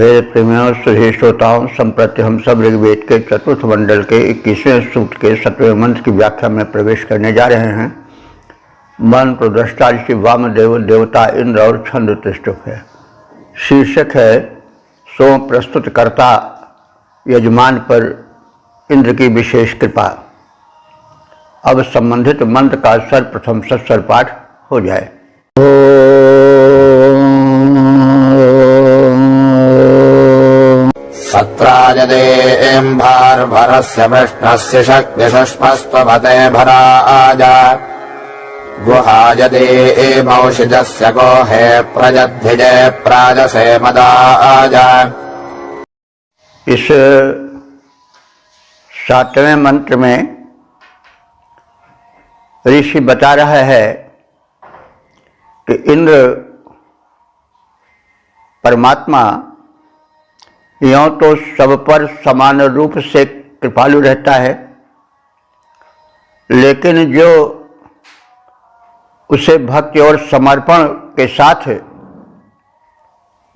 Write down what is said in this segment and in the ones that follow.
वेद प्रेमियों सभी श्रोताओं, संप्रति हम सब ऋग्वेद के चतुर्थ मंडल के 21वें सूक्त के 7वें मंत्र की व्याख्या में प्रवेश करने जा रहे हैं। मंत्र दृष्टा ऋषि वामदेव, देवता इंद्र और छंद त्रिष्टुप है। शीर्षक है सोम प्रस्तुतकर्ता यजमान पर इंद्र की विशेष कृपा। अब संबंधित मंत्र का सर्वप्रथम सत्स्वर पाठ हो जाए। सत्राजदेम्भार्भरस्य वृष्णस्य शक्तिशुष्मस्त्वभते भराज गुहाजदेमौषिजस्य गोहे प्रजद्धिजे प्राजसे मदाज। इस 7वें मंत्र में ऋषि बता रहा है कि इंद्र परमात्मा यों तो सब पर समान रूप से कृपालु रहता है, लेकिन जो उसे भक्ति और समर्पण के साथ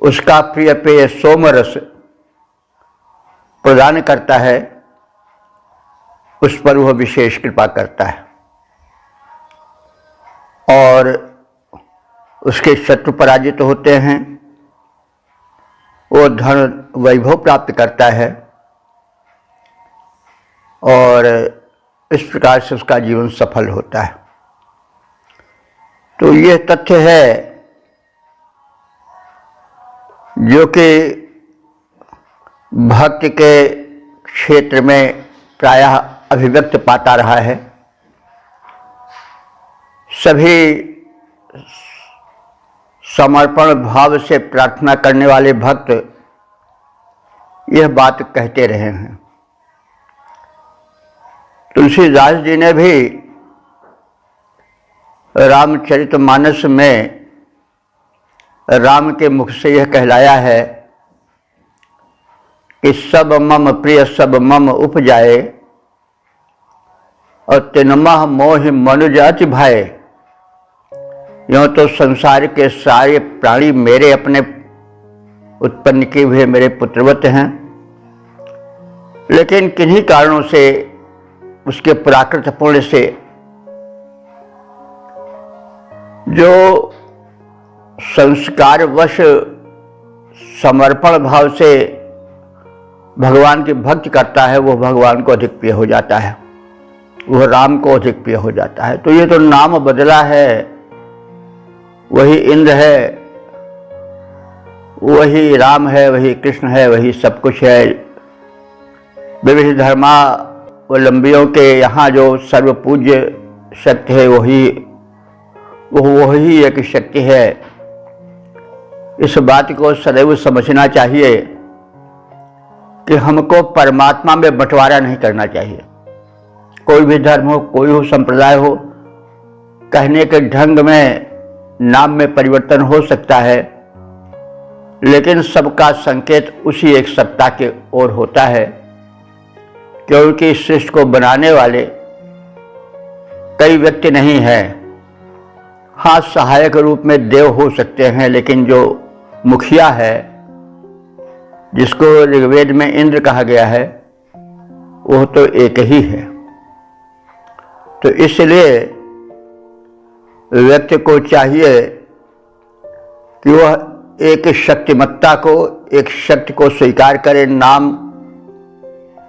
उसका प्रिय पेय सोमरस प्रदान करता है, उस पर वह विशेष कृपा करता है और उसके शत्रु पराजित होते हैं। वो धन वैभव प्राप्त करता है और इस प्रकार से उसका जीवन सफल होता है। तो यह तथ्य है जो कि भक्ति के क्षेत्र में प्रायः अभिव्यक्त पाता रहा है। सभी समर्पण भाव से प्रार्थना करने वाले भक्त यह बात कहते रहे हैं। तुलसीदास जी ने भी रामचरितमानस में राम के मुख से यह कहलाया है कि सब मम प्रिय सब मम उपजाए और तिनमह मोह मनुज अति भाए। यों तो संसार के सारे प्राणी मेरे अपने उत्पन्न किए हुए मेरे पुत्रवत हैं, लेकिन किन्हीं कारणों से उसके प्राकृत पुण्य से जो संस्कारवश समर्पण भाव से भगवान की भक्ति करता है, वो भगवान को अधिक प्रिय हो जाता है, वह राम को अधिक प्रिय हो जाता है। तो ये तो नाम बदला है, वही इंद्र है, वही राम है, वही कृष्ण है, वही सब कुछ है। विविध धर्मावलंबियों के यहाँ जो सर्वपूज्य शक्ति है वही एक शक्ति है। इस बात को सदैव समझना चाहिए कि हमको परमात्मा में बंटवारा नहीं करना चाहिए। कोई भी धर्म हो, कोई हो संप्रदाय हो, कहने के ढंग में नाम में परिवर्तन हो सकता है, लेकिन सबका संकेत उसी एक सत्ता के ओर होता है, क्योंकि इस सृष्टि को बनाने वाले कई व्यक्ति नहीं हैं। हाँ, सहायक रूप में देव हो सकते हैं, लेकिन जो मुखिया है, जिसको ऋग्वेद में इंद्र कहा गया है, वह तो एक ही है। तो इसलिए व्यक्ति को चाहिए कि वह एक शक्तिमत्ता को, एक शक्ति को स्वीकार करे। नाम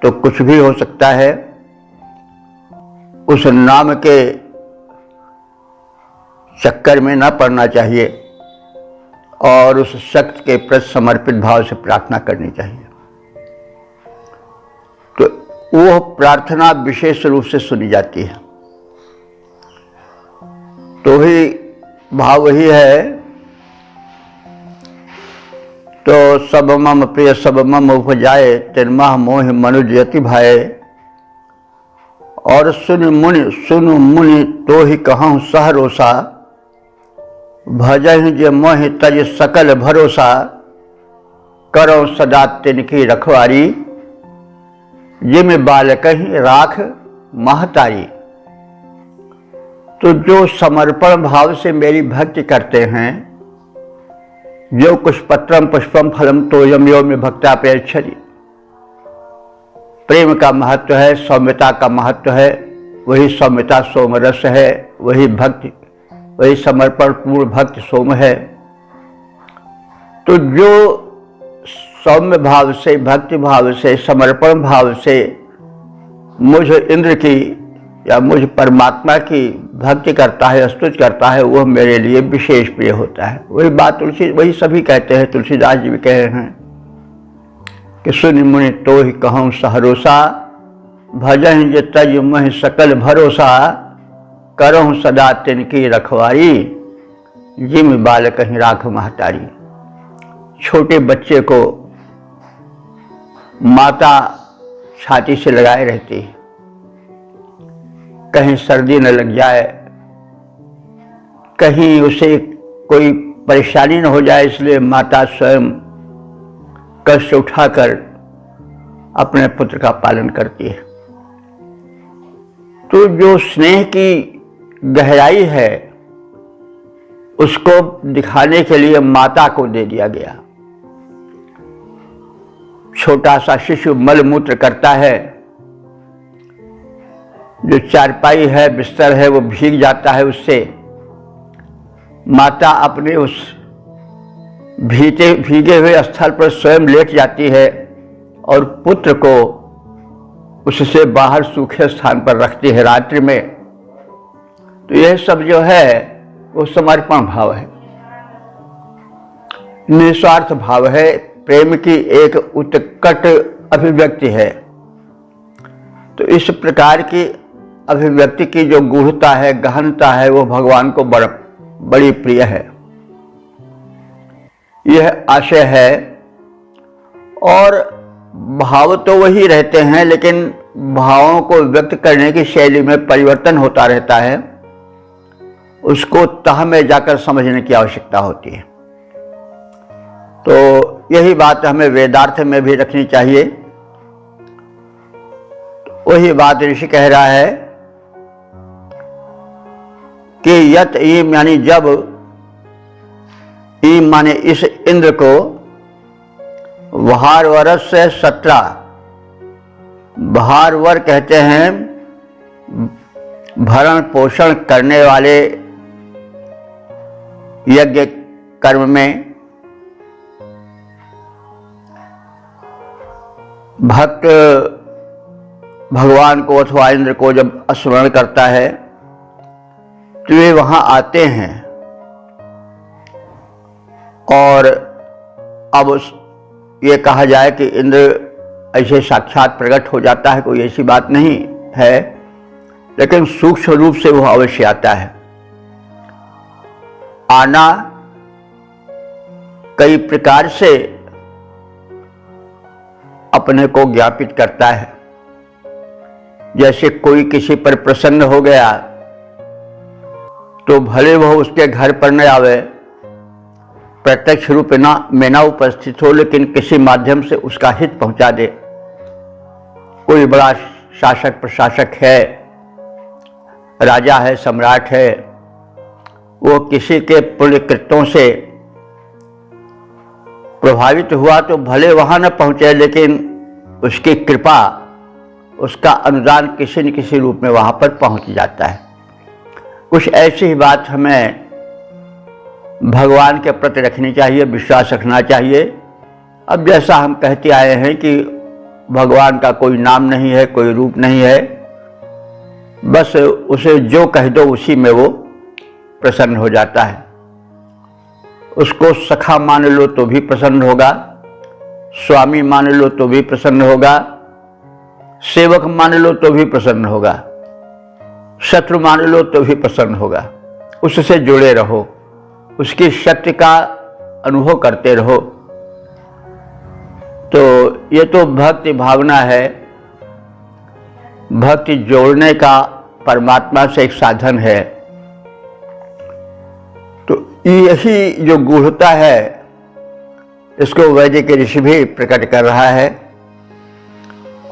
तो कुछ भी हो सकता है, उस नाम के चक्कर में न पड़ना चाहिए और उस शक्ति के प्रति समर्पित भाव से प्रार्थना करनी चाहिए। तो वह प्रार्थना विशेष रूप से सुनी जाती है। तो ही भाव वही है, तो सब मम प्रिय सब मम उपजाए तिनमह मोह मनुज अति भाए। और सुन मुनि तो ही कहूँ सहरोसा भजहि जे मोह तज सकल भरोसा। करो सदा तिनकी रखवारी जिम बालक ही राख महतारी। तो जो समर्पण भाव से मेरी भक्ति करते हैं, जो कुछ पत्रम पुष्पम फलम तोयम यो में भक्ता पेक्षति। प्रेम का महत्व है, सौम्यता का महत्व है, वही सौम्यता सोमरस है, वही भक्ति, वही समर्पण पूर्ण भक्ति सोम है। तो जो सौम्य भाव से, भक्ति भाव से, समर्पण भाव से मुझ इंद्र की या मुझ परमात्मा की भक्ति करता है, स्तुति करता है, वह मेरे लिए विशेष प्रिय होता है। वही बात वही सभी कहते हैं, तुलसीदास जी भी कह रहे हैं कि सुनि मुनि तो ही कहूँ सहरोसा, भजन जे तज मह सकल भरोसा, करहूँ सदा तिनकी रखवारी, जिम बाल कहीं राख महतारी। छोटे बच्चे को माता छाती से लगाए रहती है, कहीं सर्दी न लग जाए, कहीं उसे कोई परेशानी न हो जाए, इसलिए माता स्वयं कष्ट उठाकर अपने पुत्र का पालन करती है। तो जो स्नेह की गहराई है उसको दिखाने के लिए माता को दे दिया गया। छोटा सा शिशु मल मूत्र करता है, जो चारपाई है, बिस्तर है, वो भीग जाता है उससे। माता अपने उस भीगे हुए स्थल पर स्वयं लेट जाती है और पुत्र को उससे बाहर सूखे स्थान पर रखती है रात्रि में। तो यह सब जो है वो समर्पण भाव है, निस्वार्थ भाव है, प्रेम की एक उत्कट अभिव्यक्ति है। तो इस प्रकार की अभिव्यक्ति की जो गूढ़ता है, गहनता है, वो भगवान को बड़ी प्रिय है। यह आशय है। और भाव तो वही रहते हैं, लेकिन भावों को व्यक्त करने की शैली में परिवर्तन होता रहता है। उसको तह में जाकर समझने की आवश्यकता होती है। तो यही बात हमें वेदार्थ में भी रखनी चाहिए। वही बात ऋषि कह रहा है कि यत ईम, यानी जब, ईम माने इस इंद्र को, भारवरस से 17, भारवर कहते हैं भरण पोषण करने वाले यज्ञ कर्म में। भक्त भगवान को अथवा इंद्र को जब स्मरण करता है तो वे वहां आते हैं। और अब ये कहा जाए कि इंद्र ऐसे साक्षात प्रकट हो जाता है, कोई ऐसी बात नहीं है, लेकिन सूक्ष्म रूप से वह अवश्य आता है। आना कई प्रकार से अपने को ज्ञापित करता है। जैसे कोई किसी पर प्रसन्न हो गया तो भले वह उसके घर पर न आवे, प्रत्यक्ष रूप में ना उपस्थित हो, लेकिन किसी माध्यम से उसका हित पहुंचा दे। कोई बड़ा शासक प्रशासक है, राजा है, सम्राट है, वो किसी के पुण्य कृत्यों से प्रभावित हुआ तो भले वहां न पहुंचे, लेकिन उसकी कृपा, उसका अनुदान किसी न किसी रूप में वहां पर पहुंच जाता है। कुछ ऐसी ही बात हमें भगवान के प्रति रखनी चाहिए, विश्वास रखना चाहिए। अब जैसा हम कहते आए हैं कि भगवान का कोई नाम नहीं है, कोई रूप नहीं है, बस उसे जो कह दो उसी में वो प्रसन्न हो जाता है। उसको सखा मान लो तो भी प्रसन्न होगा, स्वामी मान लो तो भी प्रसन्न होगा, सेवक मान लो तो भी प्रसन्न होगा, शत्रु मान लो तो भी प्रसन्न होगा। उससे जुड़े रहो, उसकी शक्ति का अनुभव करते रहो। तो ये तो भक्ति भावना है, भक्ति जोड़ने का परमात्मा से एक साधन है। तो यही जो गूढ़ता है इसको वैदिक ऋषि भी प्रकट कर रहा है।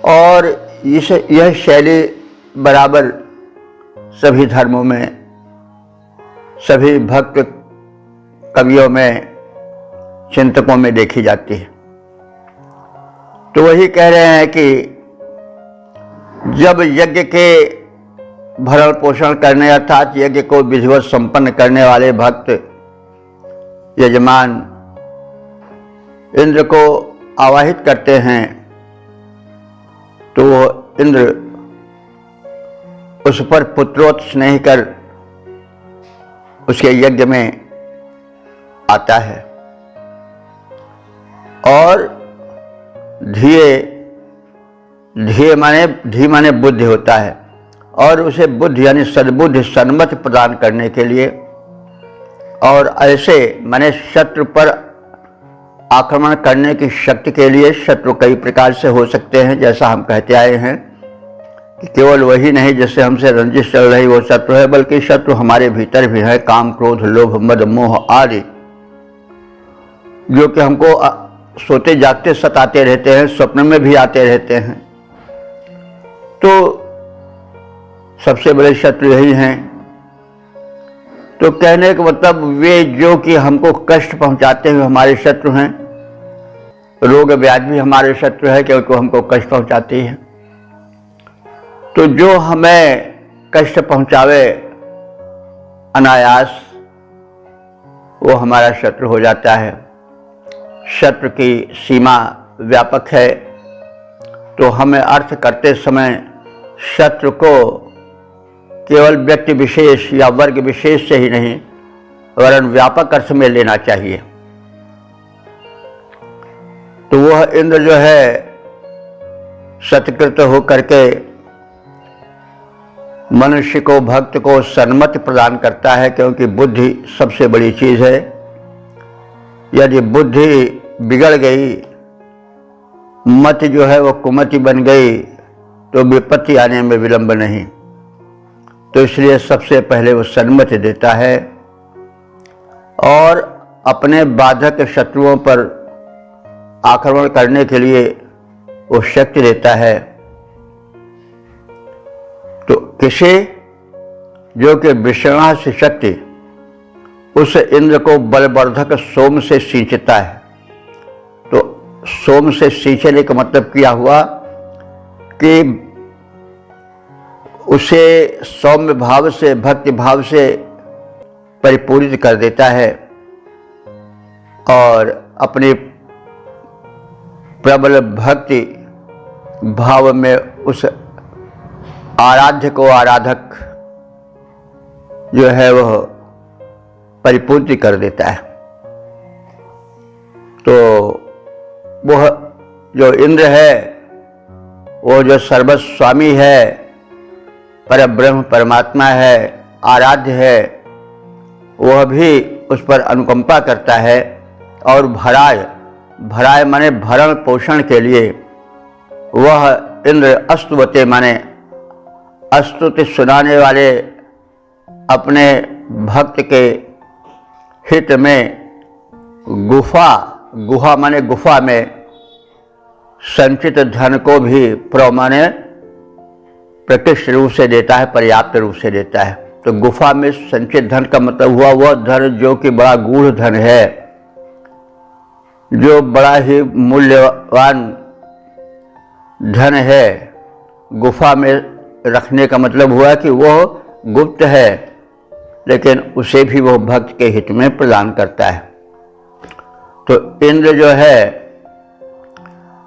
और यह शैली बराबर सभी धर्मों में, सभी भक्त कवियों में चिंतकों में देखी जाती है। तो वही कह रहे हैं कि जब यज्ञ के भरण पोषण करने अर्थात यज्ञ को विधिवत संपन्न करने वाले भक्त यजमान इंद्र को आवाहित करते हैं तो वो इंद्र उस पर पुत्रोत स्नेह कर उसके यज्ञ में आता है और धी माने बुद्धि होता है और उसे बुद्धि यानी सद्बुद्धि सन्मति प्रदान करने के लिए और ऐसे माने शत्रु पर आक्रमण करने की शक्ति के लिए शत्रु कई प्रकार से हो सकते हैं, जैसा हम कहते आए हैं कि केवल वही नहीं जिससे हमसे रंजिश चल रही वो शत्रु है, बल्कि शत्रु हमारे भीतर भी है, काम क्रोध लोभ मद मोह आदि, जो कि हमको सोते जागते सताते रहते हैं, स्वप्न में भी आते रहते हैं। तो सबसे बड़े शत्रु यही हैं। तो कहने का मतलब वे जो कि हमको कष्ट पहुंचाते हुए हमारे शत्रु हैं, रोग व्याधि भी हमारे शत्रु है क्योंकि हमको कष्ट पहुंचाती है। तो जो हमें कष्ट पहुंचावे अनायास वो हमारा शत्रु हो जाता है। शत्रु की सीमा व्यापक है, तो हमें अर्थ करते समय शत्रु को केवल व्यक्ति विशेष या वर्ग विशेष से ही नहीं वरन व्यापक अर्थ में लेना चाहिए। तो वह इंद्र जो है सत्कृत होकर के मनुष्य को भक्त को सन्मति प्रदान करता है, क्योंकि बुद्धि सबसे बड़ी चीज है। यदि बुद्धि बिगड़ गई, मति जो है वो कुमति बन गई, तो विपत्ति आने में विलंब नहीं। तो इसलिए सबसे पहले वो सन्मति देता है और अपने बाधक शत्रुओं पर आक्रमण करने के लिए वो शक्ति देता है। तो किसे जो कि विषणा से शक्ति उस इंद्र को बलवर्धक सोम से सींचता है। तो सोम से सींचने का मतलब क्या हुआ कि उसे सौम्य भाव से भक्ति भाव से परिपूरित कर देता है और अपनी प्रबल भक्ति भाव में उस आराध्य को आराधक जो है वह परिपूर्ति कर देता है। तो वह जो इंद्र है वो जो सर्वस्वामी है, परब्रह्म परमात्मा है, आराध्य है, वह भी उस पर अनुकंपा करता है और भराय माने भरण पोषण के लिए वह इंद्र अस्तुवते माने स्तुति सुनाने वाले अपने भक्त के हित में गुहा माने गुफा में संचित धन को भी माने प्रतिष्ठ रूप से देता है, पर्याप्त रूप से देता है। तो गुफा में संचित धन का मतलब हुआ वह धन जो कि बड़ा गूढ़ धन है, जो बड़ा ही मूल्यवान धन है। गुफा में रखने का मतलब हुआ कि वह गुप्त है, लेकिन उसे भी वह भक्त के हित में प्रदान करता है। तो इंद्र जो है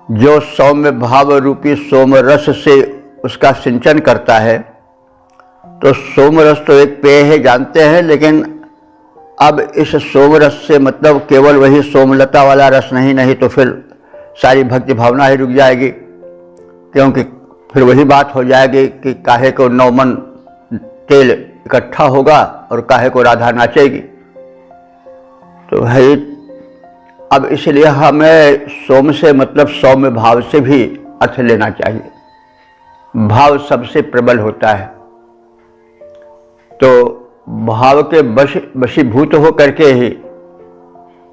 जो सौम्य भाव रूपी सोम रस से उसका सिंचन करता है। तो सोम रस तो एक पेय है जानते हैं, लेकिन अब इस सोम रस से मतलब केवल वही सोमलता वाला रस नहीं तो फिर सारी भक्ति भावना ही रुक जाएगी, क्योंकि फिर वही बात हो जाएगी कि काहे को 9 मन तेल इकट्ठा होगा और काहे को राधा नाचेगी। तो भाई अब इसलिए हमें सोम से मतलब सौम्य भाव से भी अर्थ लेना चाहिए। भाव सबसे प्रबल होता है, तो भाव के वशीभूत हो करके ही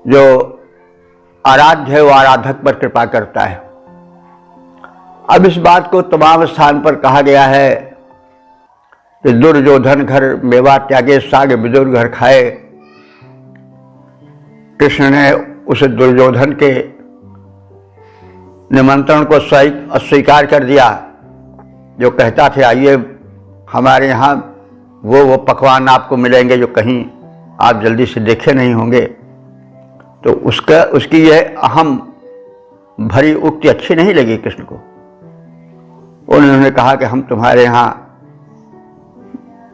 जो आराध्य है वो आराधक पर कृपा करता है। अब इस बात को तमाम स्थान पर कहा गया है कि दुर्योधन घर मेवा त्यागे साग विदुर घर खाए। कृष्ण ने उस दुर्योधन के निमंत्रण को अस्वीकार कर दिया, जो कहता था आइए हमारे यहाँ वो पकवान आपको मिलेंगे जो कहीं आप जल्दी से देखे नहीं होंगे। तो उसकी यह अहम भरी उक्ति अच्छी नहीं लगी कृष्ण को। उन्होंने कहा कि हम तुम्हारे यहाँ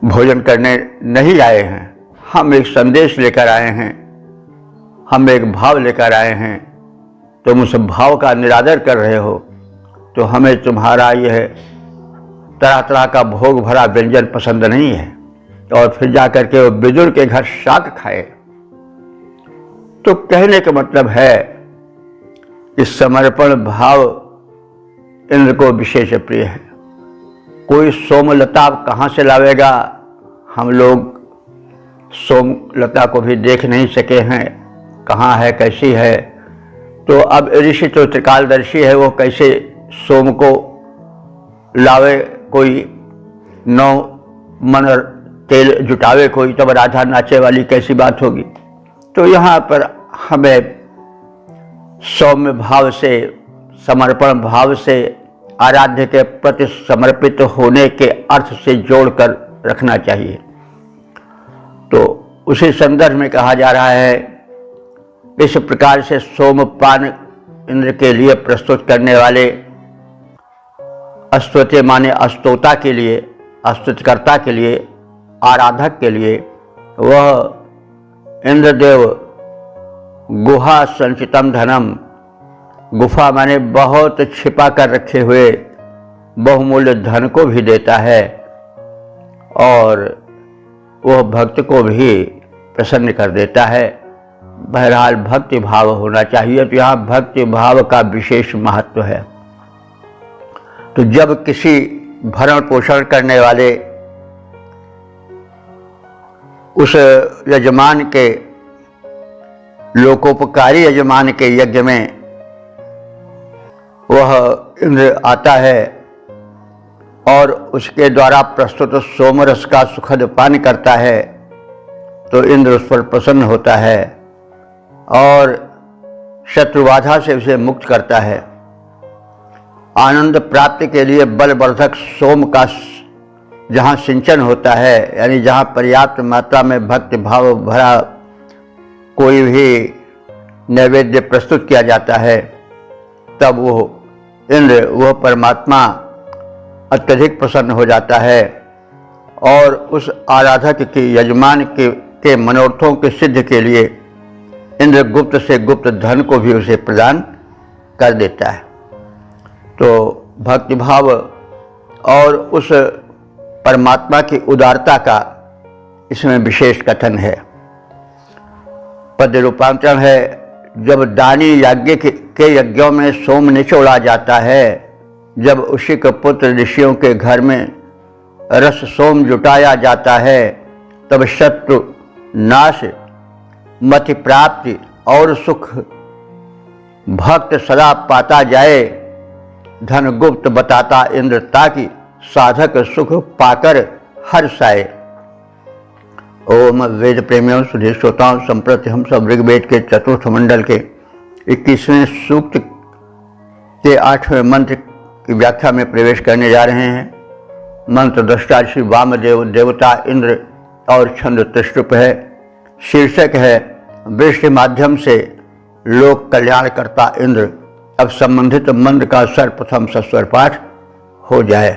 भोजन करने नहीं आए हैं, हम एक संदेश लेकर आए हैं, हम एक भाव लेकर आए हैं। तुम उस भाव का निरादर कर रहे हो तो हमें तुम्हारा यह तरह तरह का भोग भरा व्यंजन पसंद नहीं है। और फिर जाकर के वो विदुर के घर शाक खाए। तो कहने का मतलब है कि समर्पण भाव इंद्र को विशेष प्रिय है। कोई सोमलता कहाँ से लावेगा, हम लोग सोमलता को भी देख नहीं सके हैं, कहाँ है कैसी है। तो अब ऋषि तो त्रिकालदर्शी है, वो कैसे सोम को लावे, कोई 9 मन तेल जुटावे कोई, तब राधा नाचे वाली कैसी बात होगी। तो यहाँ पर हमें सौम्य भाव से, समर्पण भाव से, आराध्य के प्रति समर्पित होने के अर्थ से जोड़कर रखना चाहिए। तो उसी संदर्भ में कहा जा रहा है, इस प्रकार से सोमपान इंद्र के लिए प्रस्तुत करने वाले स्तुति माने स्तोता के लिए, स्तुतिकर्ता के लिए, आराधक के लिए वह इंद्रदेव गुहा संचितम धनम, गुफा माने बहुत छिपा कर रखे हुए बहुमूल्य धन को भी देता है और वह भक्त को भी प्रसन्न कर देता है। बहरहाल भक्ति भाव होना चाहिए। तो यहाँ भक्ति भाव का विशेष महत्व है। तो जब किसी भरण पोषण करने वाले उस यजमान के, लोकोपकारी यजमान के यज्ञ में वह इंद्र आता है और उसके द्वारा प्रस्तुत सोमरस का सुखद पान करता है, तो इंद्र उस पर प्रसन्न होता है और शत्रुबाधा से उसे मुक्त करता है। आनंद प्राप्ति के लिए बलवर्धक सोम का जहाँ सिंचन होता है, यानी जहाँ पर्याप्त मात्रा में भक्ति भाव भरा कोई भी नैवेद्य प्रस्तुत किया जाता है, तब वो इंद्र, वह परमात्मा अत्यधिक प्रसन्न हो जाता है और उस आराधक के, यजमान के मनोरथों के सिद्ध के लिए इंद्र गुप्त से गुप्त धन को भी उसे प्रदान कर देता है। तो भक्तिभाव और उस परमात्मा की उदारता का इसमें विशेष कथन है। पद्य रूपांतरण है, जब दानी यज्ञ के यज्ञों में सोम निचोड़ा जाता है, जब उसी के पुत्र ऋषियों के घर में रस सोम जुटाया जाता है, तब शत्रु नाश, मति प्राप्ति और सुख भक्त सदा पाता जाए। धन गुप्त बताता इंद्र, ताकि साधक सुख पाकर हर्षाए। ओम वेद प्रेमियों, सुधीर श्रोताओं, संप्रति हम सब ऋग्वेद के चतुर्थ मंडल के 21वें सूक्त के 8वें मंत्र की व्याख्या में प्रवेश करने जा रहे हैं। मंत्र दृष्टा श्री वामदेव देवता इंद्र और छंद त्रिष्टुप है। शीर्षक है वृष्टि माध्यम से लोक कल्याणकर्ता इंद्र। अब संबंधित मंत्र का सर्वप्रथम सस्वर पाठ हो जाए।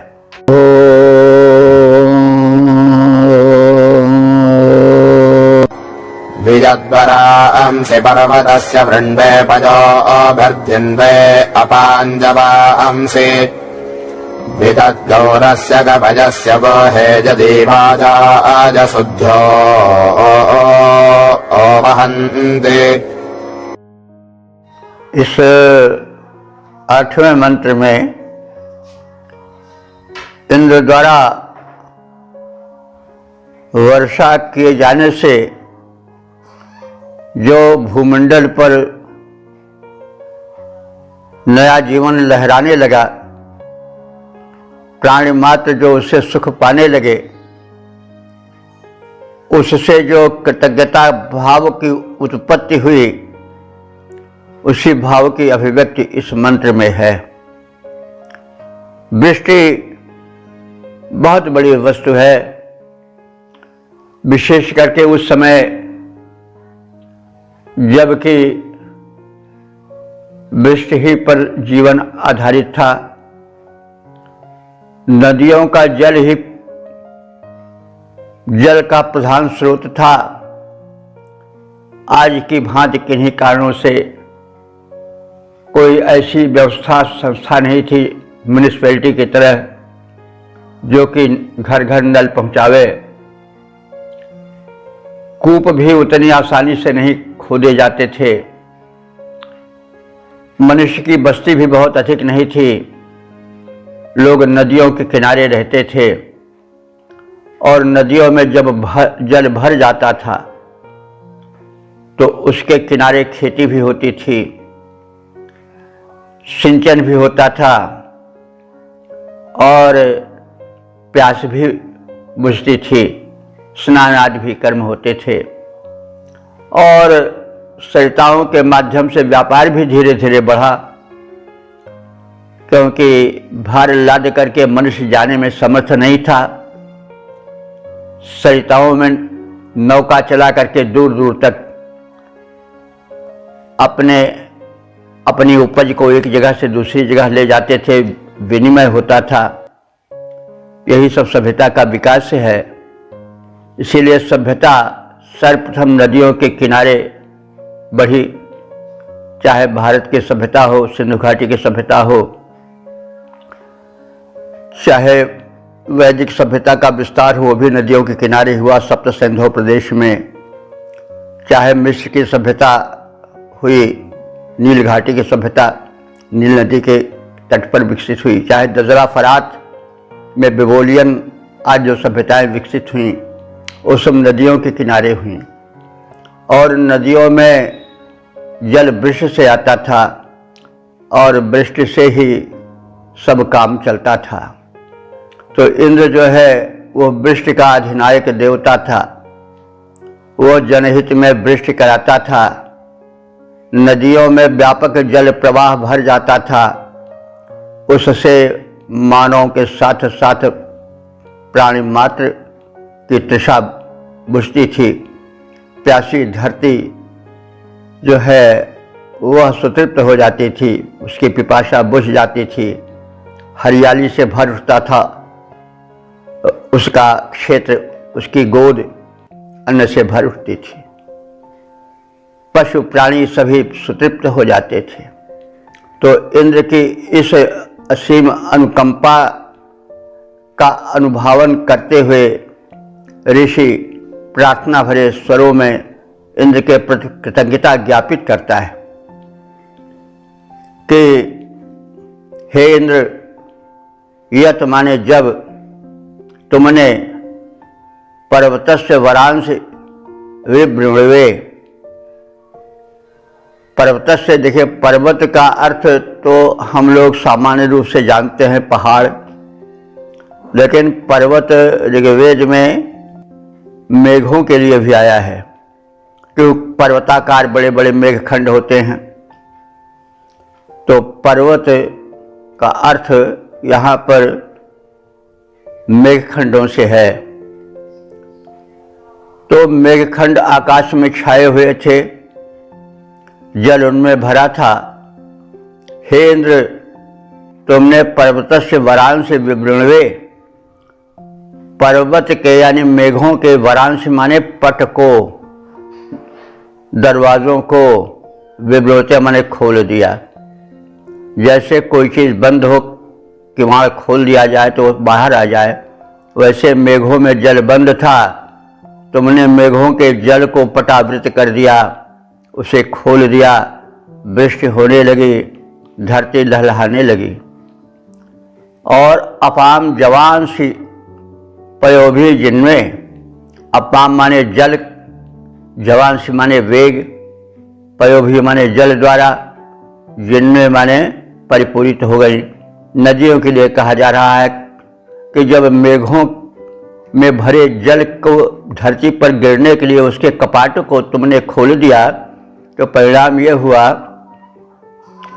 विजद्वरांसि पर्वतस्य वृण्वे पजो अभ्यर्थिन्वे अपाञ्जवांसि विदद्गौरस्य गभजस्य गोहे जदीवाजाजशुद्ध्यो वहन्ति। इस 8वें मंत्र में इंद्र द्वारा वर्षा किए जाने से जो भूमंडल पर नया जीवन लहराने लगा, प्राणी मात्र जो उससे सुख पाने लगे, उससे जो कृतज्ञता भाव की उत्पत्ति हुई, उसी भाव की अभिव्यक्ति इस मंत्र में है। वृष्टि बहुत बड़ी वस्तु है, विशेष करके उस समय जबकि वृष्टि ही पर जीवन आधारित था। नदियों का जल ही जल का प्रधान स्रोत था। आज की भांति किन्हीं कारणों से कोई ऐसी व्यवस्था संस्था नहीं थी म्यूनिसिपैलिटी की तरह जो कि घर घर नल पहुंचावे। कूप भी उतनी आसानी से नहीं खोदे जाते थे। मनुष्य की बस्ती भी बहुत अधिक नहीं थी। लोग नदियों के किनारे रहते थे और नदियों में जब जल भर जाता था तो उसके किनारे खेती भी होती थी, सिंचन भी होता था और प्यास भी बुझती थी, स्नान आदि भी कर्म होते थे और सरिताओं के माध्यम से व्यापार भी धीरे धीरे बढ़ा, क्योंकि भार लाद करके मनुष्य जाने में समर्थ नहीं था। सरिताओं में नौका चला करके दूर दूर तक अपनी उपज को एक जगह से दूसरी जगह ले जाते थे, विनिमय होता था। यही सब सभ्यता का विकास है। इसीलिए सभ्यता सर्वप्रथम नदियों के किनारे बढ़ी, चाहे भारत की सभ्यता हो, सिंधु घाटी की सभ्यता हो, चाहे वैदिक सभ्यता का विस्तार हो वो भी नदियों के किनारे हुआ सप्त सिंधु प्रदेश में, चाहे मिस्र की सभ्यता हुई, नील घाटी की सभ्यता नील नदी के तट पर विकसित हुई, चाहे दजरा फरात में बेबोलियन आज जो सभ्यताएं विकसित हुई वो सब नदियों के किनारे हुई। और नदियों में जल वृष्टि से आता था और वृष्टि से ही सब काम चलता था। तो इंद्र जो है वो वृष्टि का अधिनायक देवता था। वो जनहित में वृष्टि कराता था। नदियों में व्यापक जल प्रवाह भर जाता था। उससे मानव के साथ साथ प्राणी मात्र की तृषा बुझती थी। प्यासी धरती जो है वह सुतृप्त हो जाती थी, उसकी पिपासा बुझ जाती थी। हरियाली से भर उठता था उसका क्षेत्र, उसकी गोद अन्न से भर उठती थी। पशु प्राणी सभी सुतृप्त हो जाते थे। तो इंद्र की इस असीम अनुकंपा का अनुभवन करते हुए ऋषि प्रार्थना भरे स्वरों में इंद्र के प्रति कृतज्ञता ज्ञापित करता है कि हे इंद्र, यत माने जब तुमने पर्वतस्य वरांश विवृणवे। पर्वतस्य, देखिए पर्वत का अर्थ तो हम लोग सामान्य रूप से जानते हैं पहाड़, लेकिन पर्वत ऋग्वेद में मेघों के लिए भी आया है, क्योंकि पर्वताकार बड़े बड़े मेघखंड होते हैं। तो पर्वत का अर्थ यहाँ पर मेघखंडों से है। तो मेघखंड आकाश में छाए हुए थे, जल उनमें भरा था। हे इंद्र, तुमने पर्वतस्य वरांश विवृणवे, पर्वत के यानी मेघों के वरांश माने पट को, दरवाजों को, विवृणते माने खोल दिया। जैसे कोई चीज बंद हो, किवाड़ खोल दिया जाए तो बाहर आ जाए, वैसे मेघों में जल बंद था, तुमने मेघों के जल को पटावृत कर दिया, उसे खोल दिया, वृष्टि होने लगी, धरती लहलहाने लगी। और अपाम जवान सी पयोभी जिनमें, अपाम माने जल, जवान सी माने वेग, पयोभी माने जल द्वारा, जिनमें माने परिपूरित हो गई। नदियों के लिए कहा जा रहा है कि जब मेघों में भरे जल को धरती पर गिरने के लिए उसके कपाट को तुमने खोल दिया, तो परिणाम ये हुआ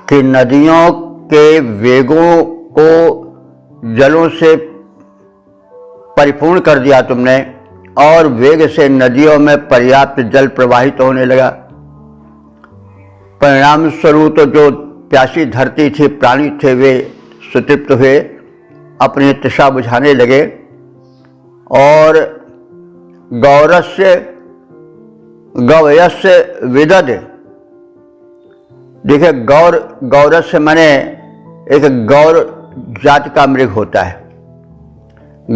कि नदियों के वेगों को जलों से परिपूर्ण कर दिया तुमने और वेग से नदियों में पर्याप्त जल प्रवाहित होने लगा। परिणाम स्वरूप तो जो प्यासी धरती थी, प्राणी थे, वे सुतृप्त हुए, अपनी तृषा बुझाने लगे। और गौरस्य गवयस्य विदद, देखिए गौरस्य माने एक गौर जाति का मृग होता है।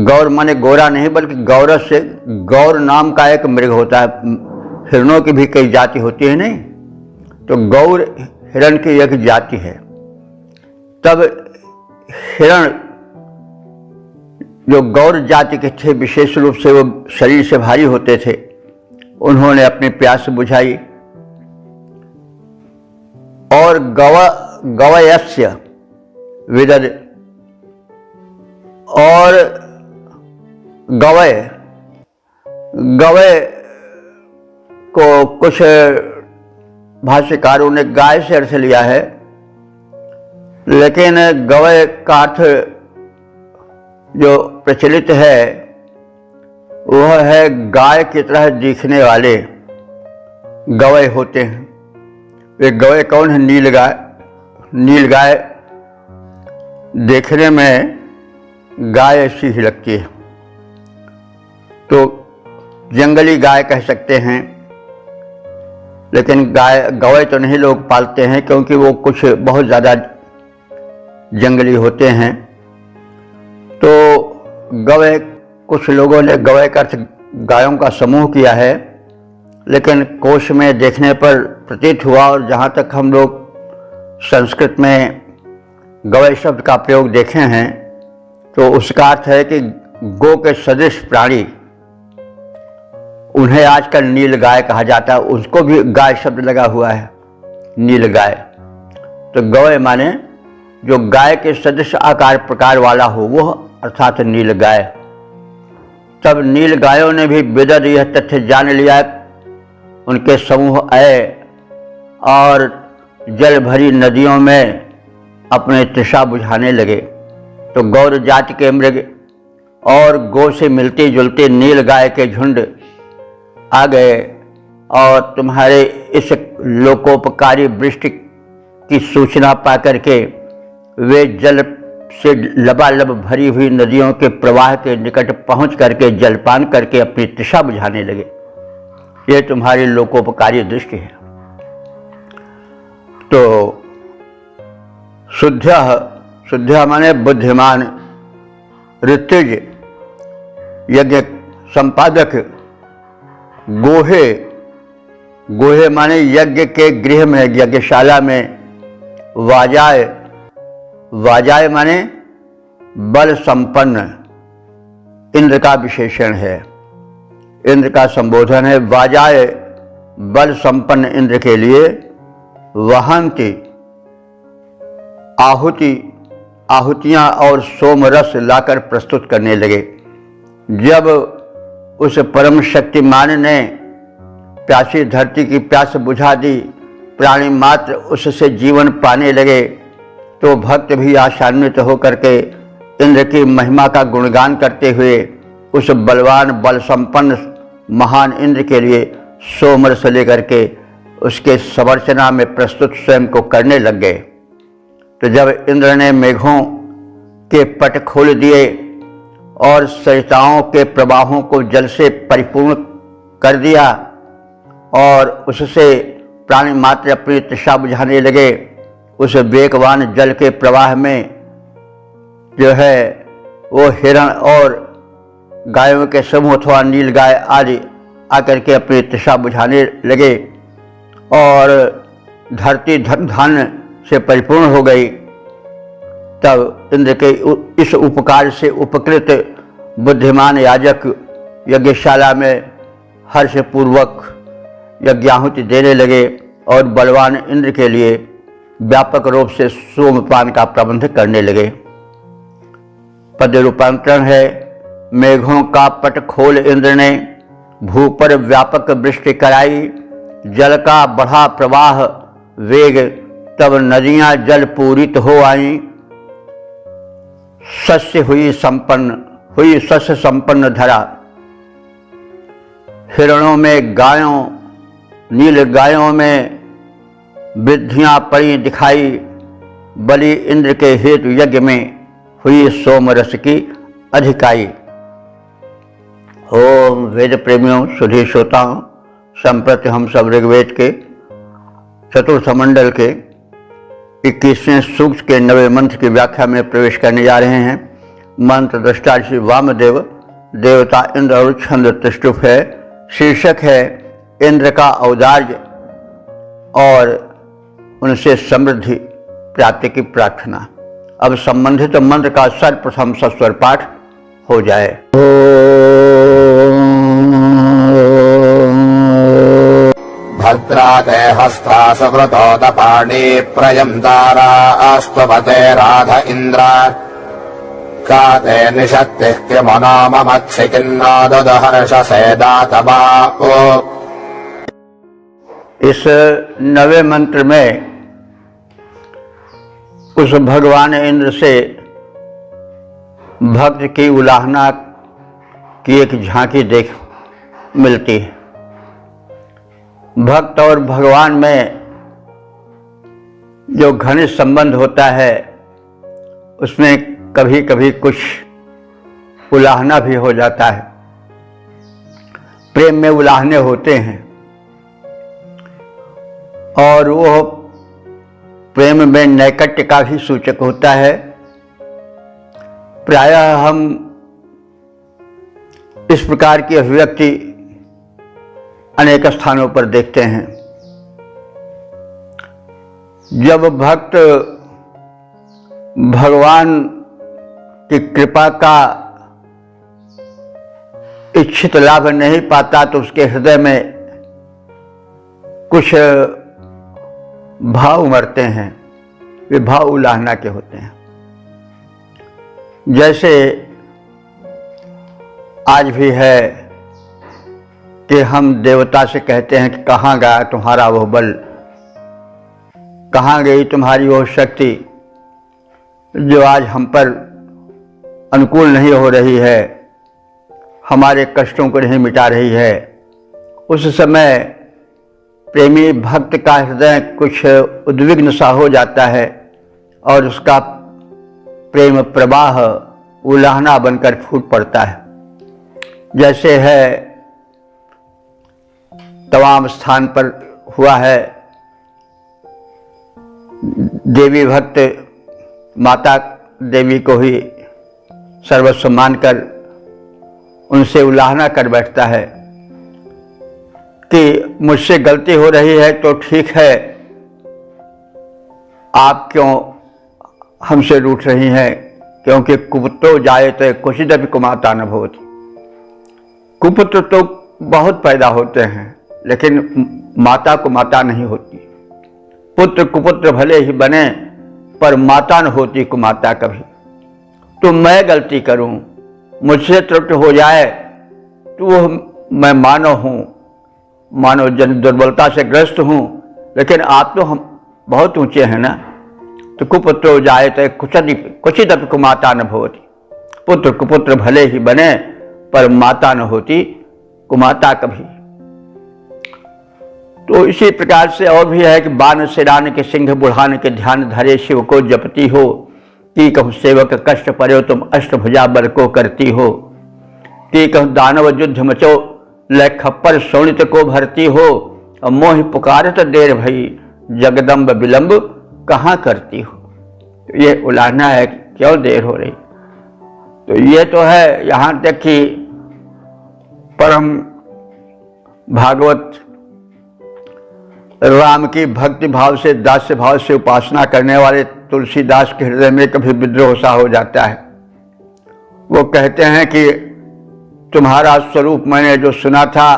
गौर माने गोरा नहीं, बल्कि गौरस्य गौर नाम का एक मृग होता है। हिरणों की भी कई जाति होती है नहीं, तो गौर हिरण की एक जाति है। तब हिरण जो गौर जाति के थे, विशेष रूप से वो शरीर से भारी होते थे, उन्होंने अपनी प्यास बुझाई। और गवयस्य विदद, और गवय को कुछ भाष्यकारों ने गाय से अर्थ लिया है, लेकिन गवय का अर्थ जो प्रचलित है वह है गाय की तरह दिखने वाले गवय होते हैं। वे गवय कौन है? नीलगाय। नीलगाय देखने में गाय ऐसी ही लगती है, तो जंगली गाय कह सकते हैं, लेकिन गवय तो नहीं लोग पालते हैं, क्योंकि वो कुछ बहुत ज़्यादा जंगली होते हैं। तो गवय, कुछ लोगों ने गवय का अर्थ गायों का समूह किया है, लेकिन कोश में देखने पर प्रतीत हुआ, और जहाँ तक हम लोग संस्कृत में गवय शब्द का प्रयोग देखे हैं, तो उसका अर्थ है कि गो के सदृश प्राणी, उन्हें आजकल नील गाय कहा जाता है। उसको भी गाय शब्द लगा हुआ है, नील गाय। तो गवय माने जो गाय के सदृश आकार प्रकार वाला हो, वह अर्थात नील गाय। तब नील गायों ने भी विदद यह तथ्य जान लिया, उनके समूह आए और जल भरी नदियों में अपने तृषा बुझाने लगे। तो गौर जाति के मृग और गो से मिलते जुलते नील गाय के झुंड आ गए, और तुम्हारे इस लोकोपकारी वृष्टि की सूचना पाकर के वे जल से लबालब भरी हुई नदियों के प्रवाह के निकट पहुंच करके जलपान करके अपनी तृषा बुझाने लगे। ये तुम्हारी लोकोपकारी दृष्टि है। तो शुद्ध माने बुद्धिमान, ऋत्विज, यज्ञ संपादक, गोहे माने यज्ञ के गृह में, यज्ञशाला में, वाजाय माने बल संपन्न, इंद्र का विशेषण है, इंद्र का संबोधन है। वाजाय बल संपन्न इंद्र के लिए वहंती, आहुतियां और सोमरस लाकर प्रस्तुत करने लगे। जब उस परम शक्तिमान ने प्यासी धरती की प्यास बुझा दी, प्राणी मात्र उससे जीवन पाने लगे, तो भक्त भी आशान्वित होकर के इंद्र की महिमा का गुणगान करते हुए उस बलवान बल संपन्न महान इंद्र के लिए सोमरस लेकर के उसके संवर्चना में प्रस्तुत स्वयं को करने लग गए। तो जब इंद्र ने मेघों के पट खोल दिए और सरिताओं के प्रवाहों को जल से परिपूर्ण कर दिया, और उससे प्राणी मात्र अपनी तृषा बुझाने लगे, उस वेगवान जल के प्रवाह में जो है वो हिरण और गायों के समूह अथवा नील गाय आदि आकर के अपनी तृषा बुझाने लगे, और धरती धन धान्य से परिपूर्ण हो गई। तब इंद्र के इस उपकार से उपकृत बुद्धिमान याजक यज्ञशाला में हर्षपूर्वक यज्ञाहुति देने लगे, और बलवान इंद्र के लिए व्यापक रूप से सोमपान का प्रबंध करने लगे। पद रूपांतरण है, मेघों का पट खोल इंद्र ने भू पर व्यापक वृष्टि कराई, जल का बढ़ा प्रवाह वेग तब नदियां जल पूरित हो आईं, सस्य हुई सस्य संपन्न धरा। हिरणों में गायों, नील गायों में वृद्धियां पड़ी दिखाई। बलि इंद्र के हेतु यज्ञ में हुई सोम रस की अधिकाई। ओम वेद प्रेमियों, सुधी श्रोताओं, संप्रति हम सब ऋग्वेद के चतुर्थ मंडल के 21वें सूक्त के 9वें मंत्र की व्याख्या में प्रवेश करने जा रहे हैं। मंत्र दृष्टा श्री वामदेव, देवता इंद्र और छंद त्रिष्टुप है। शीर्षक है इंद्र का औदार्य और उनसे समृद्धि प्राप्ति की प्रार्थना। अब संबंधित मंत्र का सर्वप्रथम सस्वर पाठ हो जाए। भद्राते हस्ता सुकृतोदपाणि प्रयन्तारा अश्वपते राध इन्द्र काते निषत्तिः किमनो ममत्सि किन्नो दुदहर्षसे दातबाओ। इस 9वें मंत्र में उस भगवान इंद्र से भक्त की उलाहना की एक झांकी देख मिलती है। भक्त और भगवान में जो घनिष्ठ संबंध होता है उसमें कभी कभी कुछ उलाहना भी हो जाता है। प्रेम में उलाहने होते हैं और वो प्रेम में नैकट्य का भी सूचक होता है। प्रायः हम इस प्रकार की अभिव्यक्ति अनेक स्थानों पर देखते हैं। जब भक्त भगवान की कृपा का इच्छित लाभ नहीं पाता तो उसके हृदय में कुछ भाव उमड़ते हैं। वे भाव उलाहना के होते हैं। जैसे आज भी है कि हम देवता से कहते हैं कि कहाँ गया तुम्हारा वो बल, कहाँ गई तुम्हारी वो शक्ति जो आज हम पर अनुकूल नहीं हो रही है, हमारे कष्टों को नहीं मिटा रही है। उस समय प्रेमी भक्त का हृदय कुछ उद्विग्न सा हो जाता है और उसका प्रेम प्रवाह उलाहना बनकर फूट पड़ता है। जैसे है तमाम स्थान पर हुआ है। देवी भक्त माता देवी को ही सर्वस्व मानकर उनसे उलाहना कर बैठता है कि मुझसे गलती हो रही है तो ठीक है, आप क्यों हमसे रूठ रही हैं, क्योंकि कुपुत्रो जायते क्वचिदपि कुमाता न भवति। कुपुत्र तो बहुत पैदा होते हैं लेकिन माता को माता नहीं होती। पुत्र कुपुत्र भले ही बने पर माता न होती कुमाता कभी। तो मैं गलती करूं, मुझसे त्रुटि हो जाए तो वो मैं मानव हूं, मानव जन दुर्बलता से ग्रस्त हूं, लेकिन आप तो हम बहुत ऊंचे हैं ना। तो कुपुत्रो जायते क्वचिदपि कुमाता न भवति। पुत्र कुपुत्र भले ही बने पर माता न होती कुमाता कभी। तो इसी प्रकार से और भी है कि बान सिरान के सिंह बुढ़ान के ध्यान धरे शिव को जपती हो, कि कहूँ सेवक कष्ट परे तुम अष्टभुजा बल को करती हो, कि कहूँ दानव युद्ध मचो लय खप्पर शोणित को भरती हो, और मोहि पुकारत देर भई जगदम्ब विलंब कहाँ करती हो। तो ये उलाहना है क्यों देर हो रही। तो ये तो है यहाँ तक कि परम भागवत राम की भक्ति भाव से दास्य भाव से उपासना करने वाले तुलसीदास के हृदय में कभी विद्रोह सा हो जाता है। वो कहते हैं कि तुम्हारा स्वरूप मैंने जो सुना था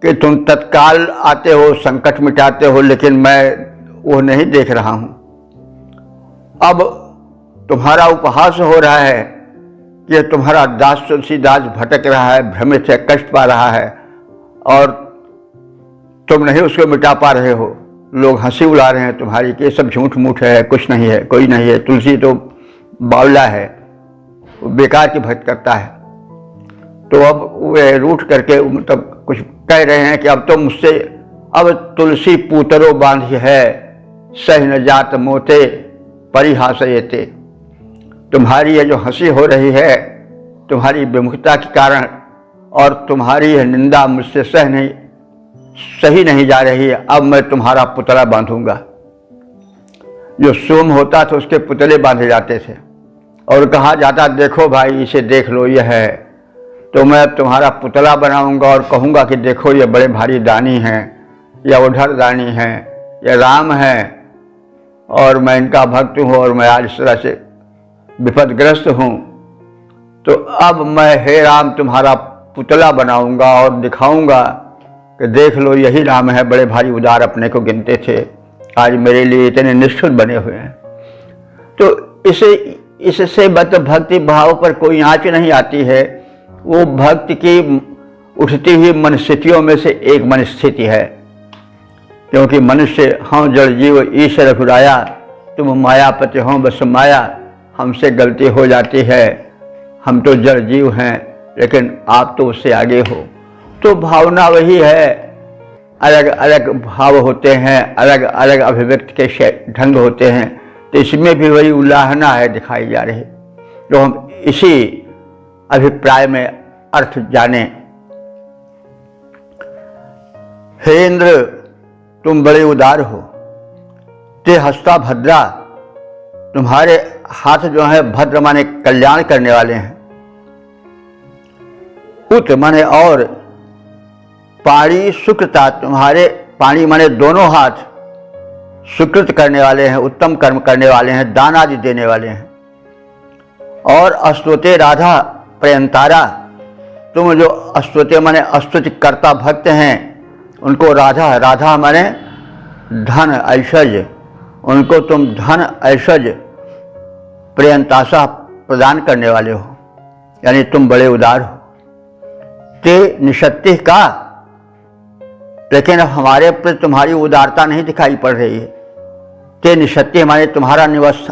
कि तुम तत्काल आते हो, संकट मिटाते हो, लेकिन मैं वो नहीं देख रहा हूं। अब तुम्हारा उपहास हो रहा है कि तुम्हारा दास तुलसीदास भटक रहा है, भ्रमित है, कष्ट पा रहा है और तुम नहीं उसको मिटा पा रहे हो। लोग हंसी उड़ा रहे हैं तुम्हारी कि ये सब झूठ मूठ है, कुछ नहीं है, कोई नहीं है, तुलसी तो बावला है, वो बेकार की भक्त करता है। तो अब वे रूठ करके मतलब कुछ कह रहे हैं कि अब तो मुझसे, अब तुलसी पूतरो बांधी है, सह न जात मोते परिहासयते। तुम्हारी ये जो हंसी हो रही है तुम्हारी विमुखता के कारण, और तुम्हारी यह निंदा मुझसे सही नहीं जा रही है। अब मैं तुम्हारा पुतला बांधूंगा। जो सोम होता था उसके पुतले बांधे जाते थे और कहा जाता देखो भाई इसे देख लो, यह है। तो मैं अब तुम्हारा पुतला बनाऊंगा और कहूंगा कि देखो ये बड़े भारी दानी हैं, या उधर दानी हैं, या राम हैं, और मैं इनका भक्त हूँ और मैं आज इस तरह से विपदग्रस्त हूँ। तो अब मैं हे राम तुम्हारा पुतला बनाऊंगा और दिखाऊंगा कि देख लो यही राम है, बड़े भारी उदार अपने को गिनते थे, आज मेरे लिए इतने निष्ठुर बने हुए हैं। तो इससे बत भक्ति भाव पर कोई आँच नहीं आती है। वो भक्ति की उठती हुई मनस्थितियों में से एक मनस्थिति है, क्योंकि मनुष्य हों जड़ जीव ईश्वर रघुराया, तुम मायापति हों बस माया, हमसे गलती हो जाती है, हम तो जड़ जीव हैं लेकिन आप तो उससे आगे हो। तो भावना वही है, अलग अलग भाव होते हैं, अलग अलग अभिव्यक्ति के ढंग होते हैं। तो इसमें भी वही उल्लाहना है दिखाई जा रही, जो हम इसी अभिप्राय में अर्थ जाने। हे इंद्र तुम बड़े उदार हो, ते हस्ता भद्रा, तुम्हारे हाथ जो है भद्र माने कल्याण करने वाले हैं, उत माने और, पाणी सुकृता, तुम्हारे पाणी माने दोनों हाथ सुकृत करने वाले हैं, उत्तम कर्म करने वाले हैं, दान आदि देने वाले हैं। और अस्तुते राधा प्रयंतारा, तुम जो अस्तुते माने अस्तुति करता भक्त हैं उनको राधा, राधा माने धन ऐश्वर्य, उनको तुम धन ऐश्वर्य प्रियंतासा प्रदान करने वाले हो, यानी तुम बड़े उदार हो। ते निषत्ति का, लेकिन अब हमारे प्रति तुम्हारी उदारता नहीं दिखाई पड़ रही है। ते निषत्ति हमारे तुम्हारा निवास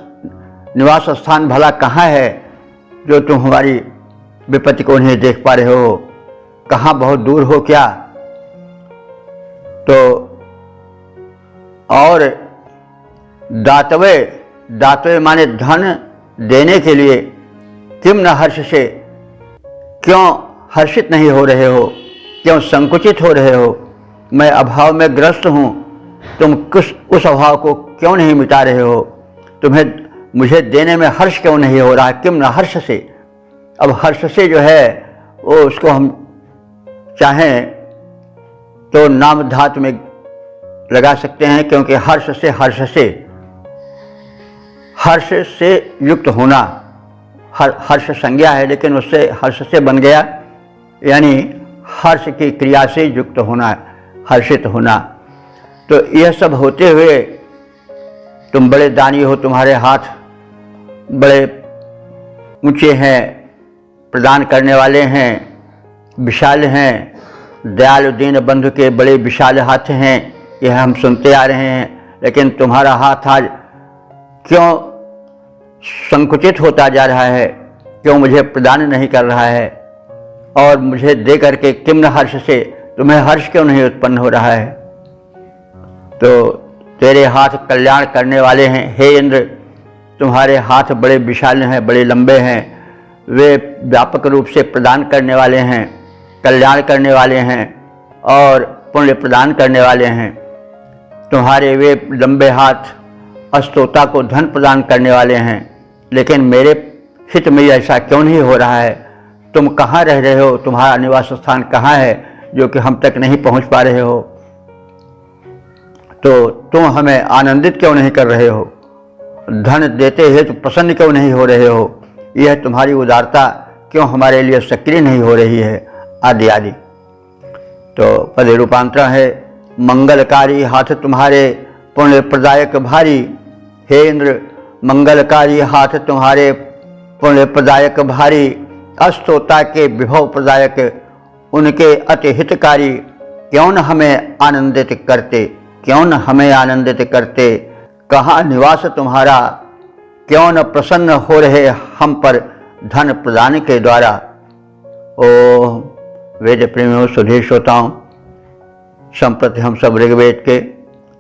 स्थान भला कहाँ है जो तुम हमारी विपत्ति को नहीं देख पा रहे हो, कहाँ बहुत दूर हो क्या। तो और दातवे, दातवे माने धन देने के लिए, किम न हर्ष से, क्यों हर्षित नहीं हो रहे हो, क्यों संकुचित हो रहे हो, मैं अभाव में ग्रस्त हूँ, तुम उस अभाव को क्यों नहीं मिटा रहे हो, तुम्हें मुझे देने में हर्ष क्यों नहीं हो रहा, किम न हर्ष से। अब हर्ष से जो है वो उसको हम चाहें तो नाम धातु में लगा सकते हैं, क्योंकि हर्ष से युक्त होना, हर्ष संज्ञा है लेकिन उससे हर्ष से बन गया, यानी हर्ष की क्रिया से युक्त होना, हर्षित होना। तो यह सब होते हुए तुम बड़े दानी हो, तुम्हारे हाथ बड़े ऊंचे हैं, प्रदान करने वाले हैं, विशाल हैं, दयालु दीन बंधु के बड़े विशाल हाथ हैं, यह हम सुनते आ रहे हैं। लेकिन तुम्हारा हाथ आज क्यों संकुचित होता जा रहा है, क्यों मुझे प्रदान नहीं कर रहा है, और मुझे दे करके किम न हर्ष से, तुम्हें हर्ष क्यों नहीं उत्पन्न हो रहा है। तो तेरे हाथ कल्याण करने वाले हैं। हे इंद्र तुम्हारे हाथ बड़े विशाल हैं, बड़े लंबे हैं, वे व्यापक रूप से प्रदान करने वाले हैं, कल्याण करने वाले हैं और पुण्य प्रदान करने वाले हैं। तुम्हारे वे लंबे हाथ अस्तोता को धन प्रदान करने वाले हैं, लेकिन मेरे हित में ऐसा क्यों नहीं हो रहा है। तुम कहाँ रह रहे हो, तुम्हारा निवास स्थान कहाँ है जो कि हम तक नहीं पहुँच पा रहे हो। तो तुम हमें आनंदित क्यों नहीं कर रहे हो, धन देते हैं तो प्रसन्न क्यों नहीं हो रहे हो, यह तुम्हारी उदारता क्यों हमारे लिए सक्रिय नहीं हो रही है, आदि आदि। तो पद रूपांतरण है, मंगलकारी हाथ तुम्हारे पुण्य प्रदायक भारी। हे इंद्र मंगलकारी हाथ तुम्हारे पुण्य प्रदायक भारी, अस्तोता के विभव प्रदायक उनके अति हितकारी, क्यों न हमें आनंदित करते क्यों न हमें आनंदित करते, कहाँ निवास तुम्हारा, क्यों न प्रसन्न हो रहे हम पर धन प्रदान के द्वारा। ओ वेद प्रेमियों, सुधीर श्रोताओं, संप्रति हम सब ऋग्वेद के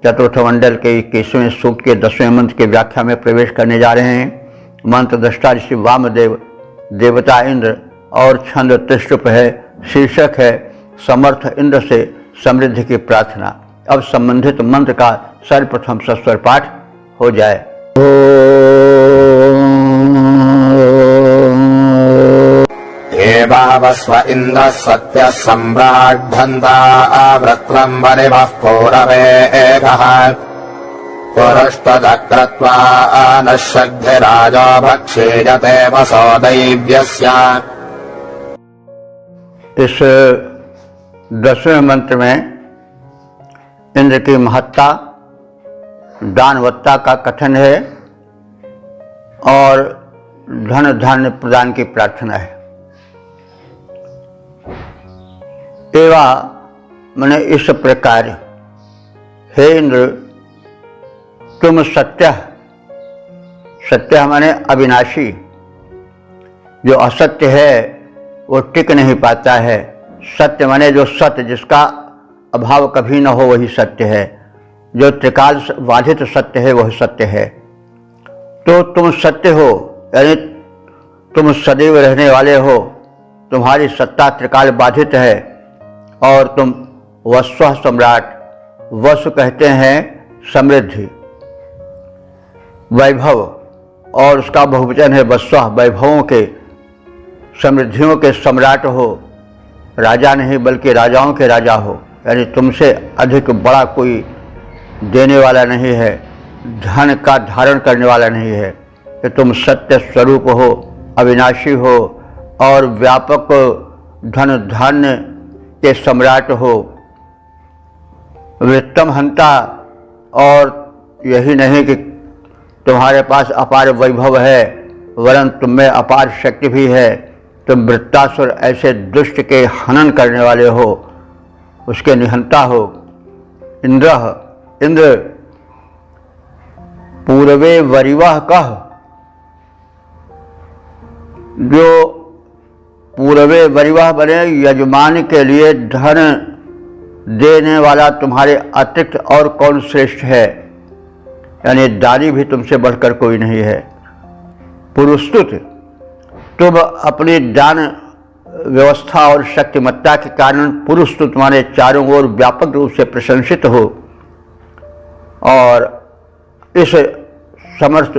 चतुर्थ मंडल के 21वें सूक्त के 10वें मंत्र के व्याख्या में प्रवेश करने जा रहे हैं। मंत्र दृष्टा ऋषि वामदेव, देवता इंद्र और छंद त्रिष्टुप है। शीर्षक है समर्थ इंद्र से समृद्धि की प्रार्थना। अब संबंधित मंत्र का सर्वप्रथम सस्वर पाठ हो जाए। एवावस्व इन्द्रः सत्यः सम्राड्ढन्ता आवृत्रम् वरिवः पौरवेगः पुरुष्टदक्रत्वा नश्यग्धिराजो भक्षेयते वसो दैव्यस्य। इस 10वें मंत्र में इंद्र की महत्ता, दानवत्ता का कथन है और धन धान्य प्रदान की प्रार्थना है। एवा मैंने इस प्रकार, हे इंद्र तुम सत्य, सत्य माने अविनाशी, जो असत्य है वो टिक नहीं पाता है। सत्य माने जो सत्य, जिसका अभाव कभी न हो वही सत्य है, जो त्रिकाल बाधित सत्य है वह सत्य है। तो तुम सत्य हो, यानी तुम सदैव रहने वाले हो, तुम्हारी सत्ता त्रिकाल बाधित है और तुम वस्व सम्राट, वस्व कहते हैं समृद्धि, वैभव, और उसका बहुवचन है वस्व, वैभवों के, समृद्धियों के सम्राट हो। राजा नहीं बल्कि राजाओं के राजा हो, यानी तुमसे अधिक बड़ा कोई देने वाला नहीं है, धन का धारण करने वाला नहीं है। कि तुम सत्य स्वरूप हो, अविनाशी हो और व्यापक धन धान्य के सम्राट हो। वृत्तम हंता, और यही नहीं कि तुम्हारे पास अपार वैभव है, वरन तुम में अपार शक्ति भी है। तुम वृत्तासुर ऐसे दुष्ट के हनन करने वाले हो, उसके निहंता हो। इंद्र पूर्वे वरिवह कह, जो पूर्वे वरिवह बने यजमान के लिए धन देने वाला तुम्हारे अतिरिक्त और कौन श्रेष्ठ है, यानी दानी भी तुमसे बढ़कर कोई नहीं है। पुरुस्तुत, तुम अपनी दान व्यवस्था और शक्तिमत्ता के कारण पुरुस्तुत माने चारों ओर व्यापक रूप से प्रशंसित हो। और इस समर्थ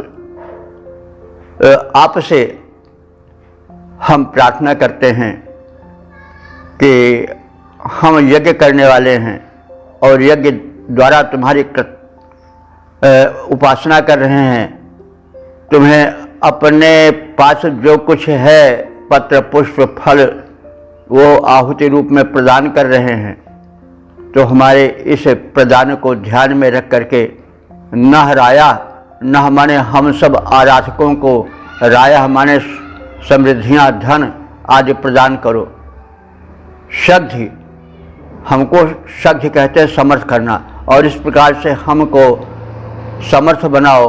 आपसे हम प्रार्थना करते हैं कि हम यज्ञ करने वाले हैं और यज्ञ द्वारा तुम्हारी उपासना कर रहे हैं। तुम्हें अपने पास जो कुछ है, पत्र पुष्प फल, वो आहुति रूप में प्रदान कर रहे हैं। तो हमारे इस प्रदान को ध्यान में रख करके नह राया, नह माने हम सब आराधकों को, राया माने समृद्धियाँ, धन आदि प्रदान करो। शक्ति, हमको शक्ति कहते हैं समर्थ करना, और इस प्रकार से हमको समर्थ बनाओ।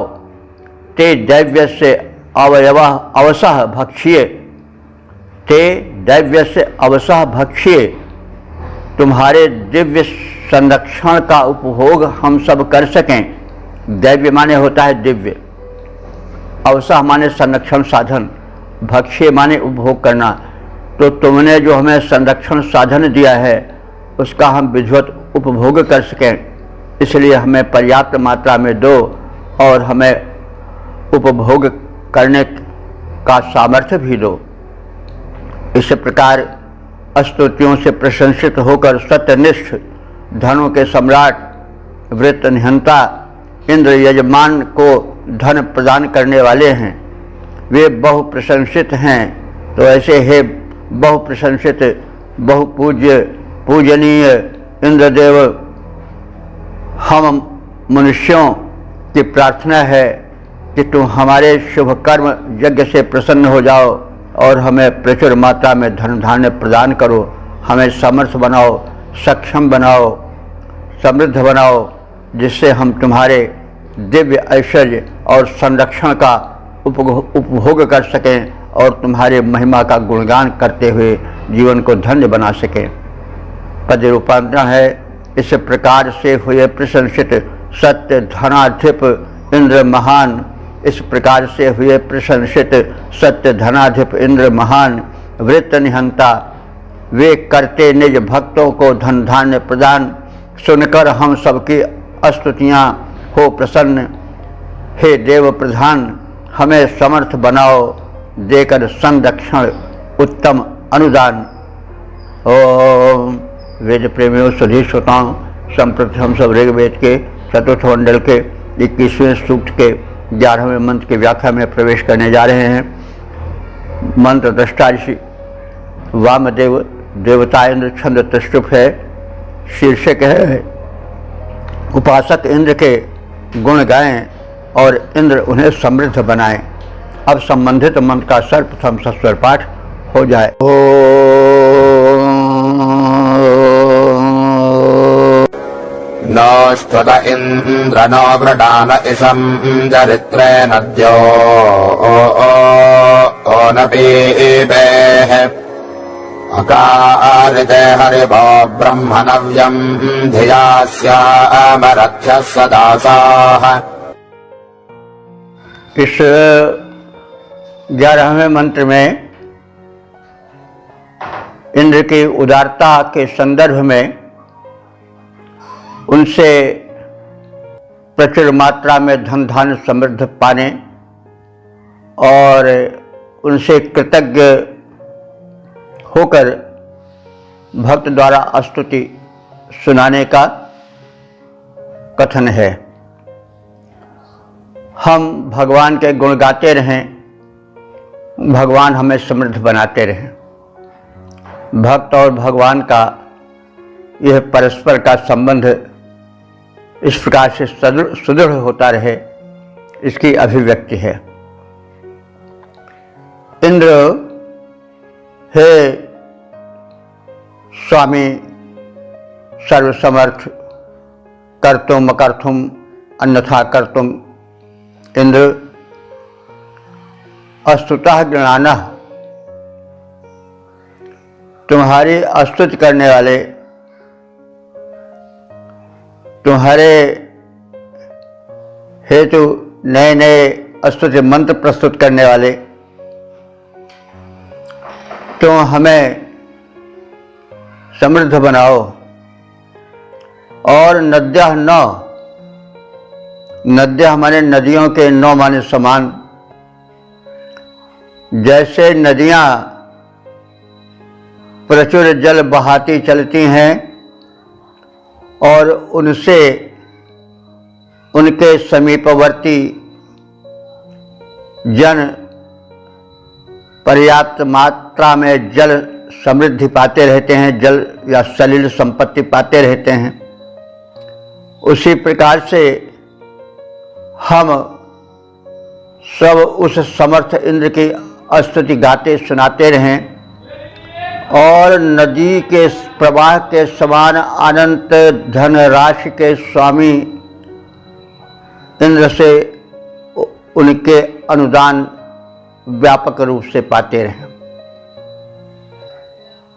ते दैव्य से अवयवा अवसह भक्षिए, ते दैव्य से अवसह भक्षिए, तुम्हारे दिव्य संरक्षण का उपभोग हम सब कर सकें। दैव्य माने होता है दिव्य, अवसह माने संरक्षण साधन, भक्ष्य माने उपभोग करना। तो तुमने जो हमें संरक्षण साधन दिया है उसका हम विधिवत उपभोग कर सकें, इसलिए हमें पर्याप्त मात्रा में दो और हमें उपभोग करने का सामर्थ्य भी दो। इस प्रकार स्तुतियों से प्रशंसित होकर सत्यनिष्ठ, धनों के सम्राट, वृत्त निहंता इंद्र यजमान को धन प्रदान करने वाले हैं। वे बहु प्रशंसित हैं। तो ऐसे है बहु प्रशंसित, बहु पूज्य, पूजनीय इंद्रदेव, हम मनुष्यों की प्रार्थना है कि तुम हमारे शुभ कर्म यज्ञ से प्रसन्न हो जाओ और हमें प्रचुर मात्रा में धन धान्य प्रदान करो। हमें समर्थ बनाओ, सक्षम बनाओ, समृद्ध बनाओ जिससे हम तुम्हारे दिव्य ऐश्वर्य और संरक्षण का उपभोग कर सकें और तुम्हारे महिमा का गुणगान करते हुए जीवन को धन्य बना सकें। पद रूपांतरण है, इस प्रकार से हुए प्रशंसित सत्य धनाधिप इंद्र महान, इस प्रकार से हुए प्रशंसित सत्य धनाधिप इंद्र महान वृत्त निहंता, वे करते निज भक्तों को धन धान्य प्रदान, सुनकर हम सबकी स्तुतियाँ हो प्रसन्न। हे देव प्रधान, हमें समर्थ बनाओ, देकर संरक्षण उत्तम अनुदान। ओम वेद प्रेमियों सभी श्रोताओं, संप्रति हम सब ऋग्वेद के चतुर्थ मंडल के 21वें सूक्त के 11वें मंत्र की व्याख्या में प्रवेश करने जा रहे हैं। मंत्र दृष्टा ऋषि वामदेव देवता इंद्र छंद तष्टुप है। शीर्षक है, उपासक इंद्र के गुण गाएं और इंद्र उन्हें समृद्ध बनाएं। अब संबंधित मंत्र का सर्वप्रथम सस्वर पाठ हो जाए। नोष्ठुत इन्द्र नो वृडान इषं चरित्रे नद्यो नपीपेः अकारिते हरिभो ब्रह्मणव्यं धिया स्यामरथ्यः सदासाः। इस 11वें मंत्र में इंद्र की उदारता के संदर्भ में उनसे प्रचुर मात्रा में धन धान्य समृद्ध पाने और उनसे कृतज्ञ होकर भक्त द्वारा स्तुति सुनाने का कथन है। हम भगवान के गुण गाते रहें, भगवान हमें समृद्ध बनाते रहें। भक्त और भगवान का यह परस्पर का संबंध इस प्रकार से सुदृढ़ होता रहे, इसकी अभिव्यक्ति है। इंद्र, हे स्वामी सर्वसमर्थ, कर्तुम अकर्तुम अन्यथा कर्तुम इंद्र, स्तुतः गणानः, तुम्हारी स्तुति करने वाले, तुम्हारे हेतु नए नए स्तुति मंत्र प्रस्तुत करने वाले, तुम हमें समृद्ध बनाओ। और नद्यः नौ, नद्यः माने नदियों के नौ माने समान। जैसे नदियाँ प्रचुर जल बहाती चलती हैं और उनसे उनके समीपवर्ती जन पर्याप्त मात्रा में जल समृद्धि पाते रहते हैं, जल या सलिल संपत्ति पाते रहते हैं, उसी प्रकार से हम सब उस समर्थ इंद्र की स्तुति गाते सुनाते रहें और नदी के प्रवाह के समान अनंत धन राशि के स्वामी इंद्र से उनके अनुदान व्यापक रूप से पाते रहें।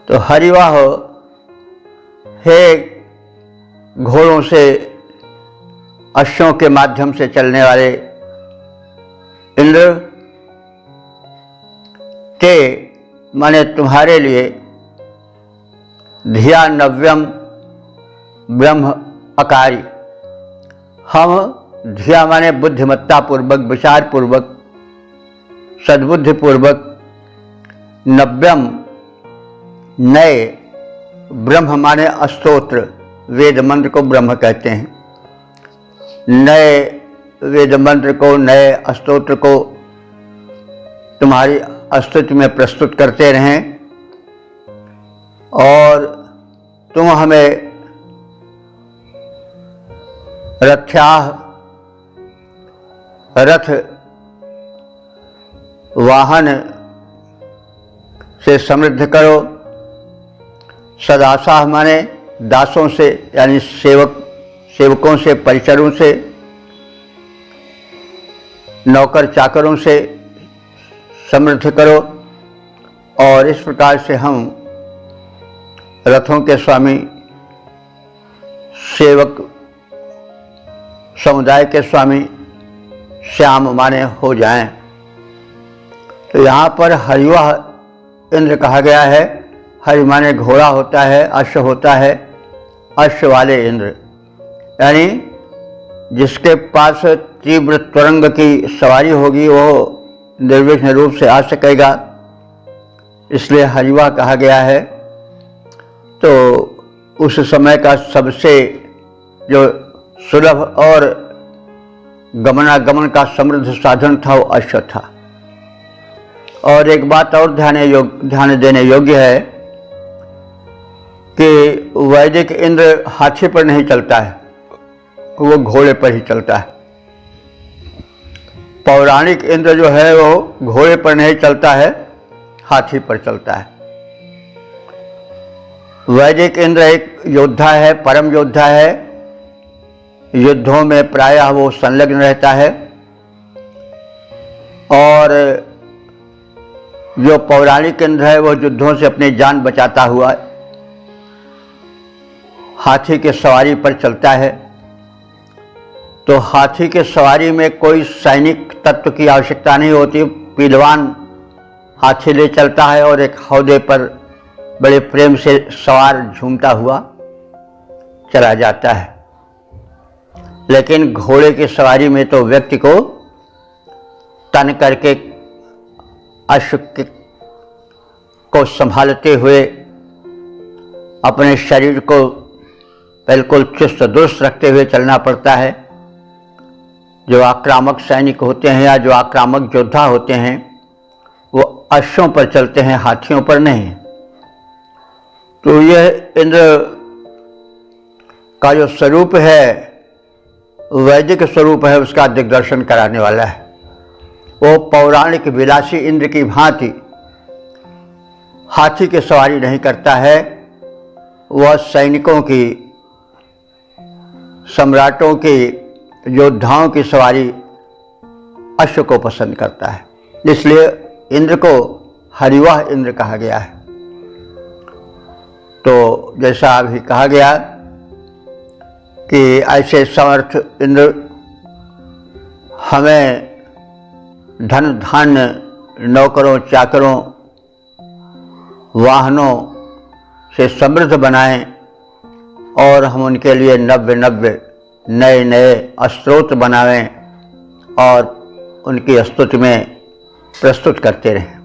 तो हरिवाह, हे घोड़ों से अश्वों के माध्यम से चलने वाले इंद्र, ते माने तुम्हारे लिए धिया नव्यम ब्रह्म अकारी, हम धिया माने बुद्धिमत्ता पूर्वक, विचार पूर्वक, सद्बुद्धि पूर्वक, नव्यम नए, ब्रह्म माने स्तोत्र, वेद मंत्र को ब्रह्म कहते हैं, नए वेद मंत्र को, नए स्तोत्र को तुम्हारी स्तुति में प्रस्तुत करते रहें और तुम हमें रथ्याह, रथ वाहन से समृद्ध करो। सदासाह माने दासों से, यानी सेवक सेवकों से, परिचरों से, नौकर चाकरों से समृद्ध करो। और इस प्रकार से हम रथों के स्वामी, सेवक समुदाय के स्वामी, श्याम माने हो जाएं। तो यहाँ पर हरिवाह इंद्र कहा गया है। हरि माने घोड़ा होता है, अश्व होता है, अश्व वाले इंद्र, यानी जिसके पास तीव्र तुरंग की सवारी होगी वो निर्विघ्न रूप से आ सकेगा, इसलिए हरिवाह कहा गया है। तो उस समय का सबसे जो सुलभ और गमनागमन का समृद्ध साधन था वो अश्व था। और एक बात और ध्यान देने योग्य है कि वैदिक इंद्र हाथी पर नहीं चलता है, वो घोड़े पर ही चलता है। पौराणिक इंद्र जो है वो घोड़े पर नहीं चलता है, हाथी पर चलता है। वैदिक इंद्र एक योद्धा है, परम योद्धा है, युद्धों में प्रायः वो संलग्न रहता है। और जो पौराणिक इंद्र है वो युद्धों से अपनी जान बचाता हुआ हाथी के सवारी पर चलता है। तो हाथी के सवारी में कोई सैनिक तत्व की आवश्यकता नहीं होती, पीलवान हाथी ले चलता है और एक हौदे पर बड़े प्रेम से सवार झूमता हुआ चला जाता है। लेकिन घोड़े की सवारी में तो व्यक्ति को तन करके अश्व को संभालते हुए अपने शरीर को बिल्कुल चुस्त दुरुस्त रखते हुए चलना पड़ता है। जो आक्रामक सैनिक होते हैं या जो आक्रामक योद्धा होते हैं वो अश्वों पर चलते हैं, हाथियों पर नहीं। तो यह इंद्र का जो स्वरूप है, वैदिक स्वरूप है, उसका दिग्दर्शन कराने वाला है। वो पौराणिक विलासी इंद्र की भांति हाथी की सवारी नहीं करता है, वह सैनिकों की, सम्राटों की, योद्धाओं की सवारी अश्व को पसंद करता है। इसलिए इंद्र को हरिवाह इंद्र कहा गया है। तो जैसा अभी कहा गया कि ऐसे समर्थ इंद्र हमें धन धान्य, नौकरों चाकरों, वाहनों से समृद्ध बनाएं और हम उनके लिए नव्य नए नए स्तोत्र बनावें और उनकी स्तुति में प्रस्तुत करते रहें।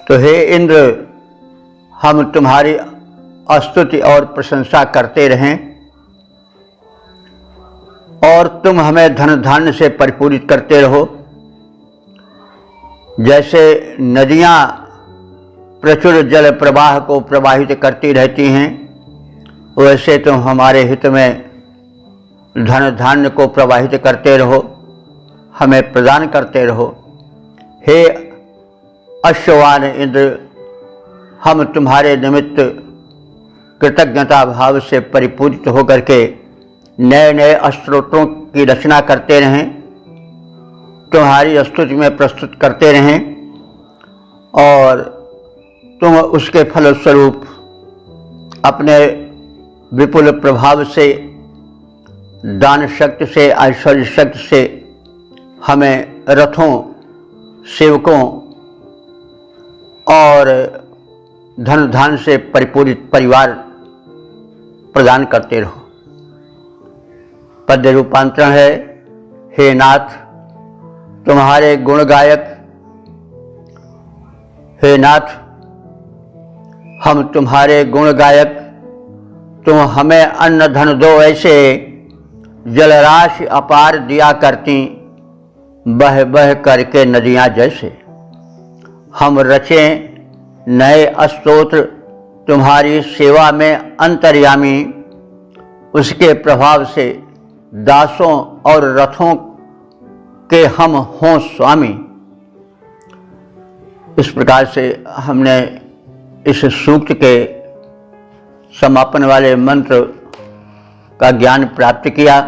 तो हे इंद्र, हम तुम्हारी स्तुति और प्रशंसा करते रहें और तुम हमें धन धान्य से परिपूरित करते रहो। जैसे नदियाँ प्रचुर जल प्रवाह को प्रवाहित करती रहती हैं, वैसे तुम हमारे हित में धन धान्य को प्रवाहित करते रहो, हमें प्रदान करते रहो। हे अश्ववान इंद्र, हम तुम्हारे निमित्त कृतज्ञता भाव से परिपूरित होकर के नए नए स्तोत्रों की रचना करते रहें, तुम्हारी स्तुति में प्रस्तुत करते रहें और तुम उसके फलस्वरूप अपने विपुल प्रभाव से, दान शक्ति से, ऐश्वर्य शक्ति से हमें रथों, सेवकों और धन धान से परिपूरित परिवार प्रदान करते रहो। पद्य रूपांतरण है, हे नाथ तुम्हारे गुण गायक, हे नाथ हम तुम्हारे गुण गायक, तुम हमें अन्न धन दो ऐसे, जलराशि अपार दिया करती बह बह करके नदियां जैसे। हम रचें नए स्तोत्र तुम्हारी सेवा में अंतर्यामी, उसके प्रभाव से दासों और रथों के हम हों स्वामी। इस प्रकार से हमने इस सूक्त के समापन वाले मंत्र का ज्ञान प्राप्त किया।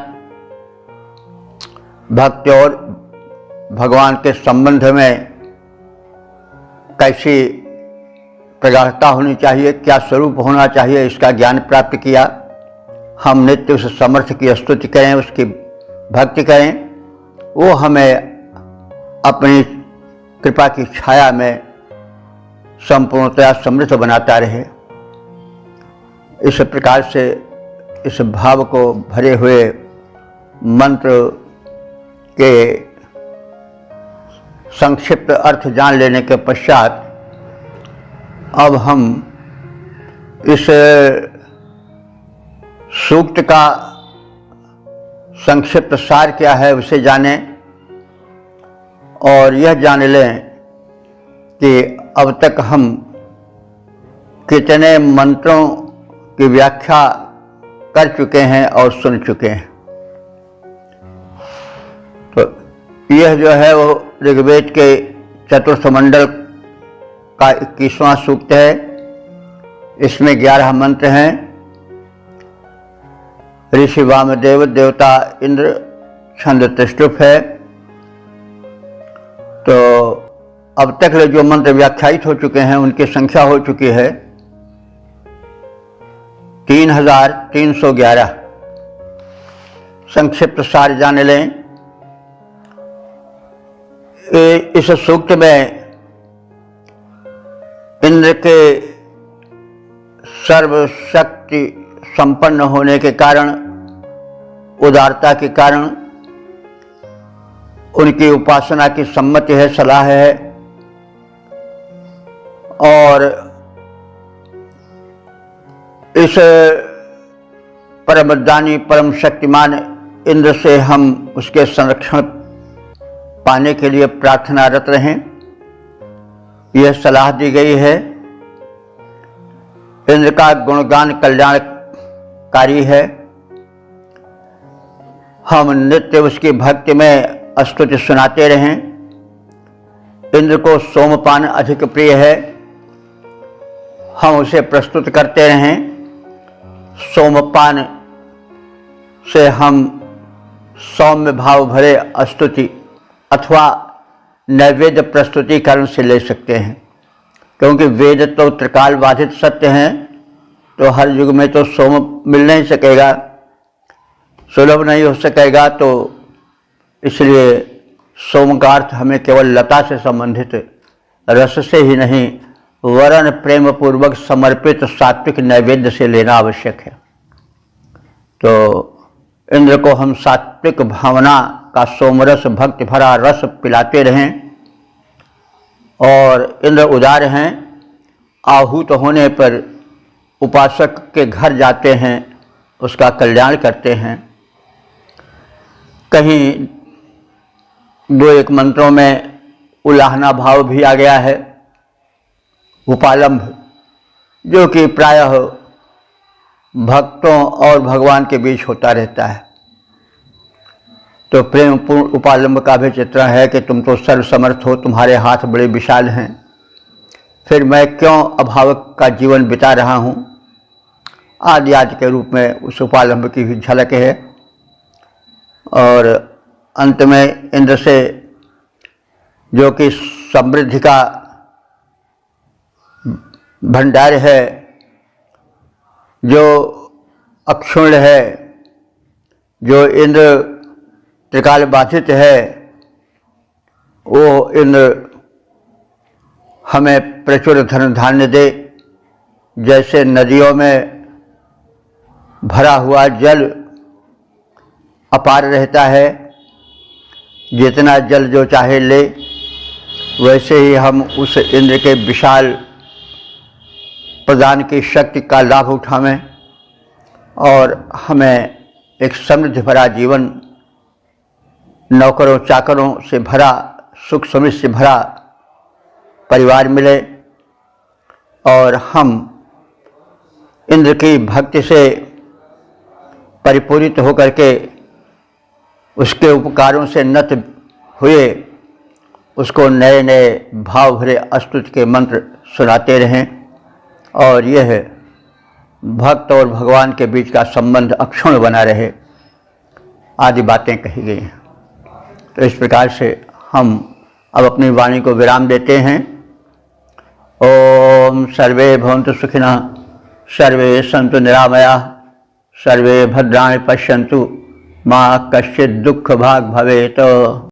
भक्ति और भगवान के संबंध में कैसी प्रगाढ़ता होनी चाहिए, क्या स्वरूप होना चाहिए, इसका ज्ञान प्राप्त किया। हम नित्य उस समर्थ की स्तुति करें, उसकी भक्ति करें, वो हमें अपनी कृपा की छाया में संपूर्णतया समृद्ध बनाता रहे। इस प्रकार से इस भाव को भरे हुए मंत्र के संक्षिप्त अर्थ जान लेने के पश्चात अब हम इस सूक्त का संक्षिप्त सार क्या है उसे जानें और यह जान लें कि अब तक हम कितने मंत्रों की व्याख्या कर चुके हैं और सुन चुके हैं। तो यह जो है वो ऋग्वेद के चतुर्थ मंडल का 21वां सूक्त है। इसमें 11 मंत्र हैं। ऋषि वामदेव, देवता इंद्र, छंद त्रिष्टुप है। तो अब तक जो मंत्र व्याख्यायित हो चुके हैं उनकी संख्या हो चुकी है 3311। संक्षिप्त सार जान लें। इस सूक्त में इंद्र के सर्वशक्ति संपन्न होने के कारण, उदारता के कारण उनकी उपासना की सम्मति है, सलाह है। और इस परमदानी परम शक्तिमान इंद्र से हम उसके संरक्षण पाने के लिए प्रार्थनारत रहें, यह सलाह दी गई है। इंद्र का गुणगान कल्याणकारी है। हम नित्य उसकी भक्ति में स्तुति सुनाते रहें। इंद्र को सोमपान अधिक प्रिय है, हम उसे प्रस्तुत करते रहें। सोमपान से हम सौम्य भाव भरे स्तुति अथवा नैवेद्य प्रस्तुतिकरण से ले सकते हैं, क्योंकि वेद तो त्रिकाल बाधित सत्य हैं, तो हर युग में तो सोम मिल नहीं सकेगा, सुलभ नहीं हो सकेगा। तो इसलिए सोम का अर्थ हमें केवल लता से संबंधित रस से ही नहीं, वरण प्रेम पूर्वक समर्पित सात्विक नैवेद्य से लेना आवश्यक है। तो इंद्र को हम सात्विक भावना का सोमरस भक्ति भरा रस पिलाते रहें। और इंद्र उदार हैं, आहूत होने पर उपासक के घर जाते हैं, उसका कल्याण करते हैं। कहीं 2-1 मंत्रों में उलाहना भाव भी आ गया है, उपालंभ, जो कि प्रायः भक्तों और भगवान के बीच होता रहता है। तो प्रेमपूर्ण उपालंब का भी चित्रण है कि तुम तो सर्वसमर्थ हो, तुम्हारे हाथ बड़े विशाल हैं, फिर मैं क्यों अभाव का जीवन बिता रहा हूँ, आदि आदि के रूप में उस उपालंब की भी झलक है। और अंत में इंद्र से, जो कि समृद्धि का भंडार है, जो अक्षुण्ण है, जो इंद्र त्रिकाल बाधित है, वो इंद्र हमें प्रचुर धन धान्य दे। जैसे नदियों में भरा हुआ जल अपार रहता है, जितना जल जो चाहे ले, वैसे ही हम उस इंद्र के विशाल प्रदान की शक्ति का लाभ उठावें और हमें एक समृद्धि भरा जीवन, नौकरों चाकरों से भरा, सुख समृद्धि से भरा परिवार मिले और हम इंद्र की भक्ति से परिपूरित होकर के उसके उपकारों से नत हुए उसको नए नए भाव भरे स्तुति के मंत्र सुनाते रहें। और यह भक्त और भगवान के बीच का संबंध अक्षुण्ण बना रहे, आदि बातें कही गई हैं। तो इस प्रकार से हम अब अपनी वाणी को विराम देते हैं। ओम सर्वे भवन्तु सुखिनः, सर्वे सन्तु निरामयाः, सर्वे भद्राणि पश्यन्तु, मा कश्चित् दुःख भाग् भवेत्।